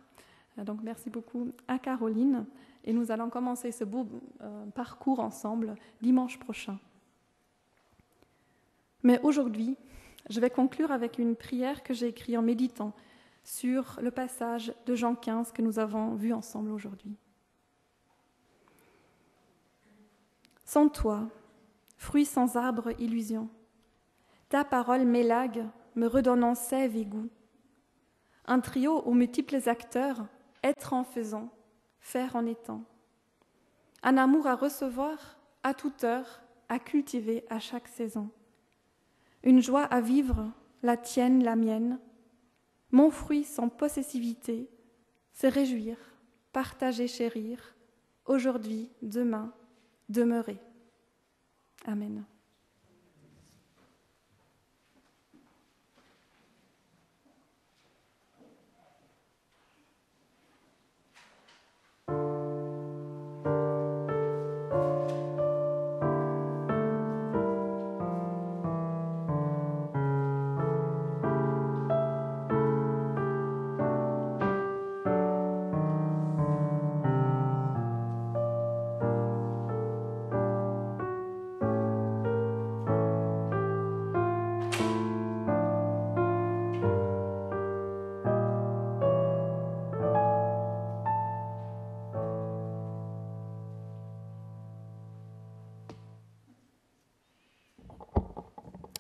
Donc merci beaucoup à Caroline. Et nous allons commencer ce beau parcours ensemble dimanche prochain. Mais aujourd'hui, je vais conclure avec une prière que j'ai écrite en méditant sur le passage de Jean 15 que nous avons vu ensemble aujourd'hui. Sans toi, fruit sans arbre, illusion, ta parole m'élague, me redonnant sève et goût. Un trio aux multiples acteurs, être en faisant, faire en étant. un amour à recevoir à toute heure, à cultiver à chaque saison. Une joie à vivre, la tienne, la mienne. Mon fruit sans possessivité, c'est réjouir, partager, chérir, aujourd'hui, demain, demeurer. Amen.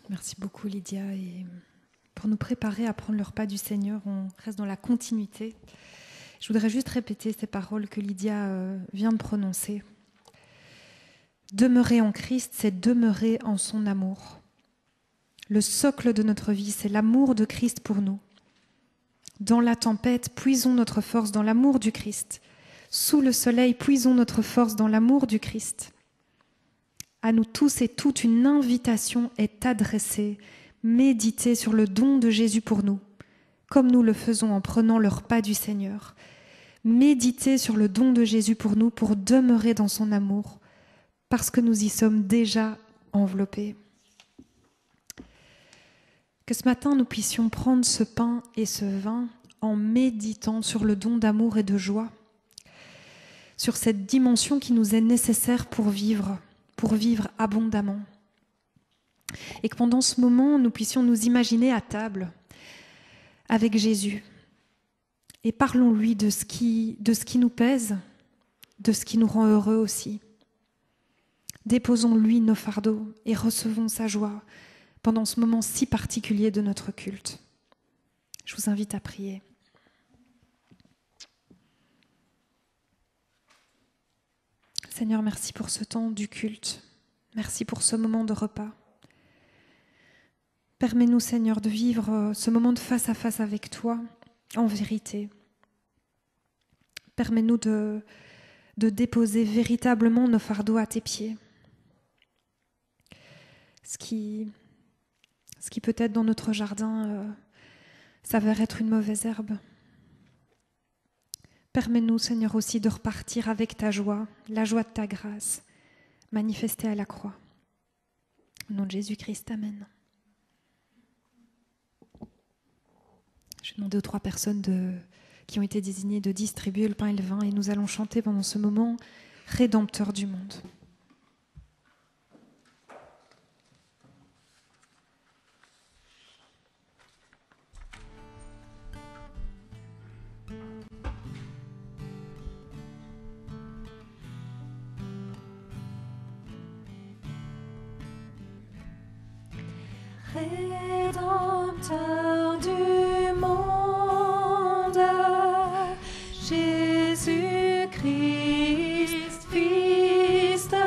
Merci beaucoup Lydia. Et pour nous préparer à prendre le repas du Seigneur, on reste dans la continuité. Je voudrais juste répéter ces paroles que Lydia vient de prononcer. Demeurer en Christ, c'est demeurer en son amour. Le socle de notre vie, c'est l'amour de Christ pour nous. Dans la tempête, puisons notre force dans l'amour du Christ. Sous le soleil, puisons notre force dans l'amour du Christ. À nous tous et toutes, une invitation est adressée. Méditez sur le don de Jésus pour nous, comme nous le faisons en prenant le repas du Seigneur. Méditez sur le don de Jésus pour nous, pour demeurer dans son amour, parce que nous y sommes déjà enveloppés. Que ce matin, nous puissions prendre ce pain et ce vin en méditant sur le don d'amour et de joie, sur cette dimension qui nous est nécessaire pour vivre abondamment. Et que pendant ce moment, nous puissions nous imaginer à table avec Jésus et parlons-lui de ce qui nous pèse, de ce qui nous rend heureux aussi. Déposons-lui nos fardeaux et recevons sa joie pendant ce moment si particulier de notre culte. Je vous invite à prier. Seigneur, merci pour ce temps du culte. Merci pour ce moment de repas. Permets-nous, Seigneur, de vivre ce moment de face à face avec toi en vérité. Permets-nous de déposer véritablement nos fardeaux à tes pieds. Ce qui peut-être dans notre jardin s'avère être une mauvaise herbe. Permets-nous, Seigneur, aussi de repartir avec ta joie, la joie de ta grâce, manifestée à la croix. Au nom de Jésus-Christ, amen. Je vais demander aux 3 personnes qui ont été désignées de distribuer le pain et le vin, et nous allons chanter pendant ce moment « Rédempteur du monde ». Rédempteur du monde, Jésus-Christ, Fils de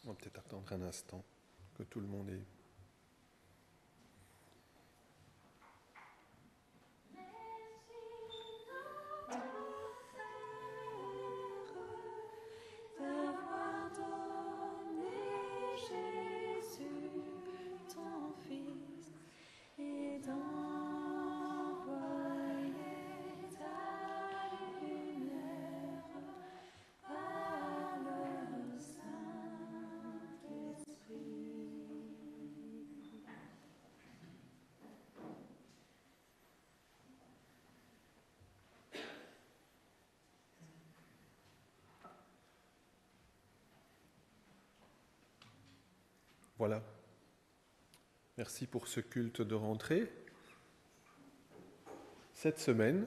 On va peut-être attendre un instant que tout le monde ait... Voilà. Merci pour ce culte de rentrée. Cette semaine,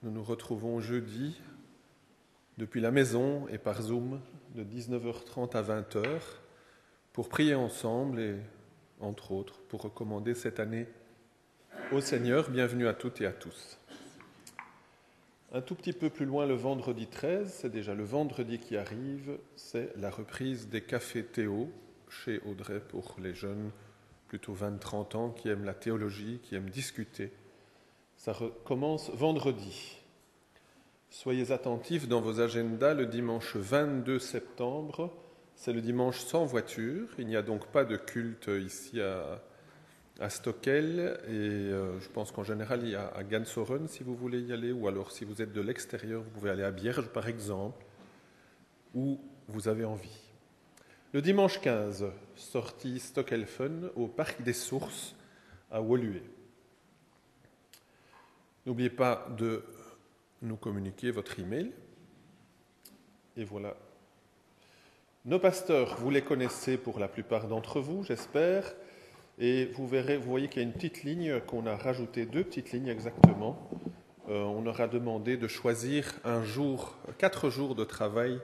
nous nous retrouvons jeudi depuis la maison et par Zoom de 19h30 à 20h pour prier ensemble et, entre autres, pour recommander cette année au Seigneur. Bienvenue à toutes et à tous. Un tout petit peu plus loin, le vendredi 13, c'est déjà le vendredi qui arrive, c'est la reprise des cafés Théo chez Audrey pour les jeunes, plutôt 20-30 ans, qui aiment la théologie, qui aiment discuter. Ça recommence vendredi. Soyez attentifs dans vos agendas, le dimanche 22 septembre, c'est le dimanche sans voiture. Il n'y a donc pas de culte ici à Stockel, et je pense qu'en général, il y a à Gansoren si vous voulez y aller, ou alors si vous êtes de l'extérieur, vous pouvez aller à Bierge par exemple, où vous avez envie. Le dimanche 15, sortie Stockelfen au Parc des Sources à Woluwe. N'oubliez pas de nous communiquer votre email. Et voilà. Nos pasteurs, vous les connaissez pour la plupart d'entre vous, j'espère. Et vous voyez qu'il y a une petite ligne qu'on a rajoutée, 2 petites lignes exactement. On leur a demandé de choisir 4 jours de travail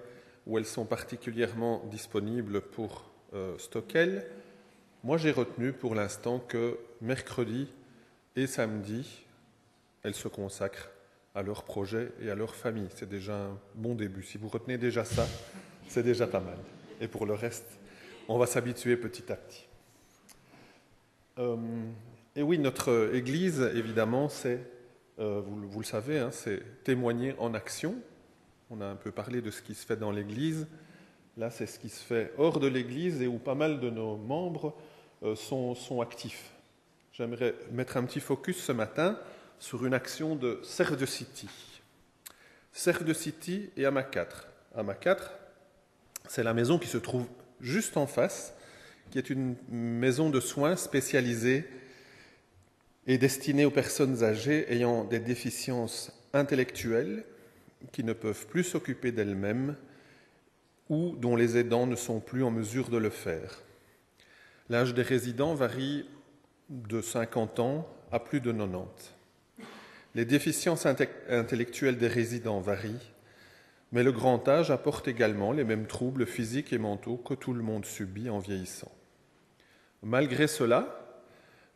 où elles sont particulièrement disponibles pour Stockel. Moi, j'ai retenu pour l'instant que mercredi et samedi, elles se consacrent à leur projet et à leur famille. C'est déjà un bon début. Si vous retenez déjà ça, c'est déjà pas mal. Et pour le reste, on va s'habituer petit à petit. Et oui, notre Église, évidemment, c'est, vous le savez, hein, c'est témoigner en action. On a un peu parlé de ce qui se fait dans l'Église. Là, c'est ce qui se fait hors de l'Église et où pas mal de nos membres sont actifs. J'aimerais mettre un petit focus ce matin sur une action de Serre de City. Serre de City et AMA 4. AMA 4, c'est la maison qui se trouve juste en face, qui est une maison de soins spécialisée et destinée aux personnes âgées ayant des déficiences intellectuelles qui ne peuvent plus s'occuper d'elles-mêmes ou dont les aidants ne sont plus en mesure de le faire. L'âge des résidents varie de 50 ans à plus de 90. Les déficiences intellectuelles des résidents varient, mais le grand âge apporte également les mêmes troubles physiques et mentaux que tout le monde subit en vieillissant. Malgré cela,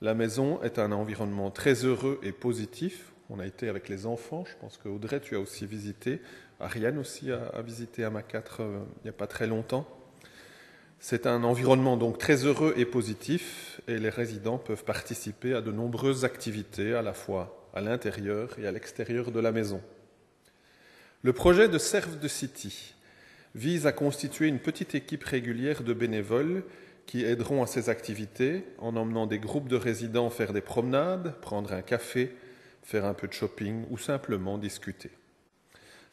la maison est un environnement très heureux et positif. On a été avec les enfants, je pense que Audrey, tu as aussi visité, Ariane aussi a visité AMA 4 il n'y a pas très longtemps. C'est un environnement donc très heureux et positif, et les résidents peuvent participer à de nombreuses activités, à la fois à l'intérieur et à l'extérieur de la maison. Le projet de Serve de City vise à constituer une petite équipe régulière de bénévoles qui aideront à ces activités en emmenant des groupes de résidents faire des promenades, prendre un café, faire un peu de shopping ou simplement discuter.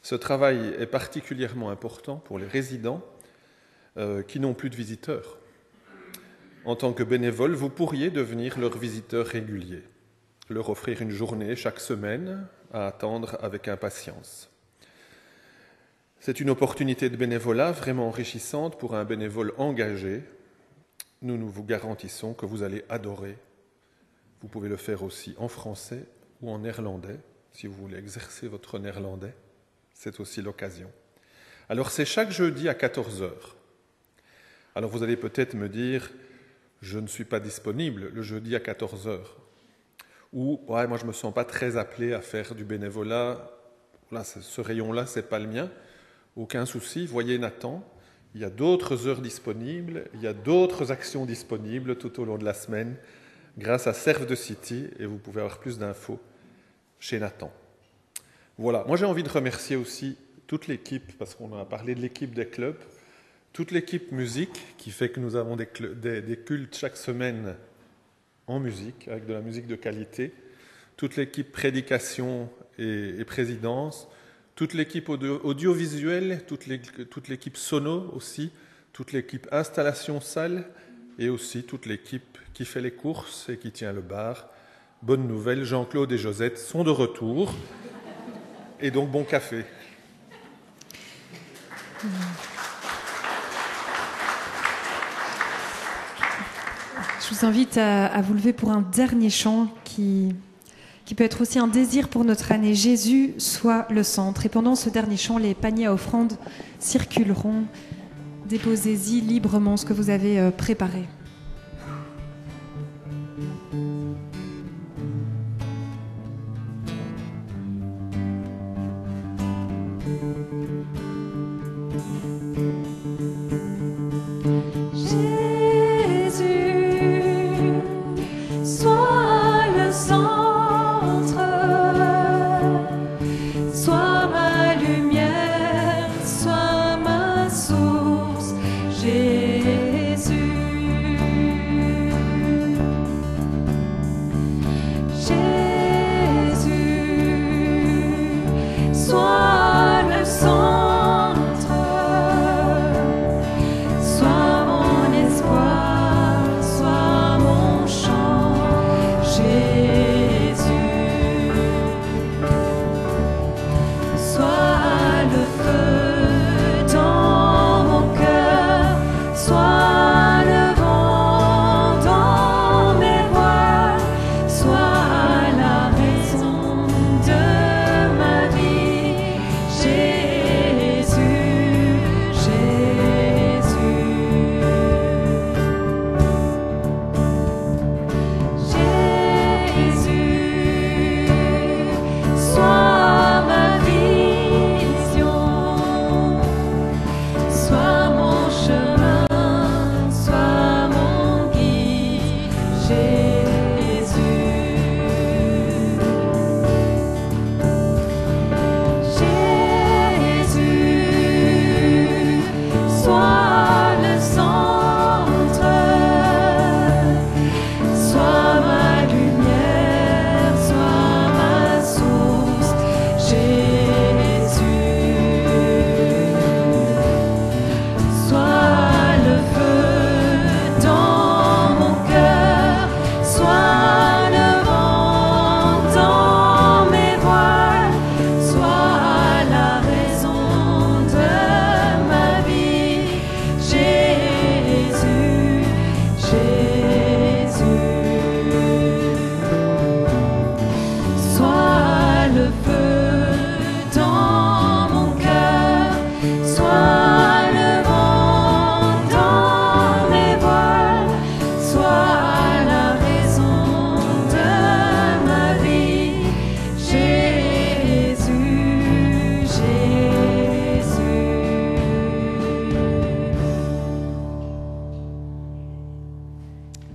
Ce travail est particulièrement important pour les résidents qui n'ont plus de visiteurs. En tant que bénévole, vous pourriez devenir leur visiteur régulier, leur offrir une journée chaque semaine à attendre avec impatience. C'est une opportunité de bénévolat vraiment enrichissante pour un bénévole engagé. Nous vous garantissons que vous allez adorer. Vous pouvez le faire aussi en français ou en néerlandais, si vous voulez exercer votre néerlandais. C'est aussi l'occasion. Alors c'est chaque jeudi à 14h. Alors vous allez peut-être me dire, je ne suis pas disponible le jeudi à 14h. Ou, ouais, moi je ne me sens pas très appelé à faire du bénévolat. Là, ce rayon-là, ce n'est pas le mien. Aucun souci, voyez Nathan, il y a d'autres heures disponibles, il y a d'autres actions disponibles tout au long de la semaine grâce à Serve the City et vous pouvez avoir plus d'infos chez Nathan. Voilà, moi j'ai envie de remercier aussi toute l'équipe, parce qu'on a parlé de l'équipe des clubs, toute l'équipe musique qui fait que nous avons des cultes chaque semaine en musique, avec de la musique de qualité, toute l'équipe prédication et présidence, toute l'équipe audiovisuelle, toute l'équipe sono aussi, toute l'équipe installation salle et aussi toute l'équipe qui fait les courses et qui tient le bar. Bonne nouvelle, Jean-Claude et Josette sont de retour et donc bon café. Je vous invite à vous lever pour un dernier chant qui peut être aussi un désir pour notre année. Jésus soit le centre. Et pendant ce dernier chant, les paniers à offrandes circuleront. Déposez-y librement ce que vous avez préparé.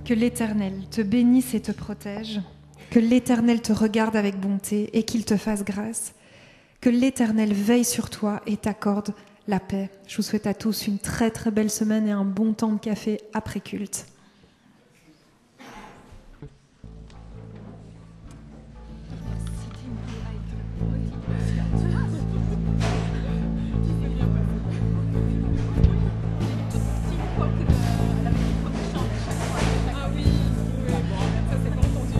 Que l'Éternel te bénisse et te protège, que l'Éternel te regarde avec bonté et qu'il te fasse grâce, que l'Éternel veille sur toi et t'accorde la paix. Je vous souhaite à tous une très très belle semaine et un bon temps de café après culte. Ah oui, ça c'est pas entendu.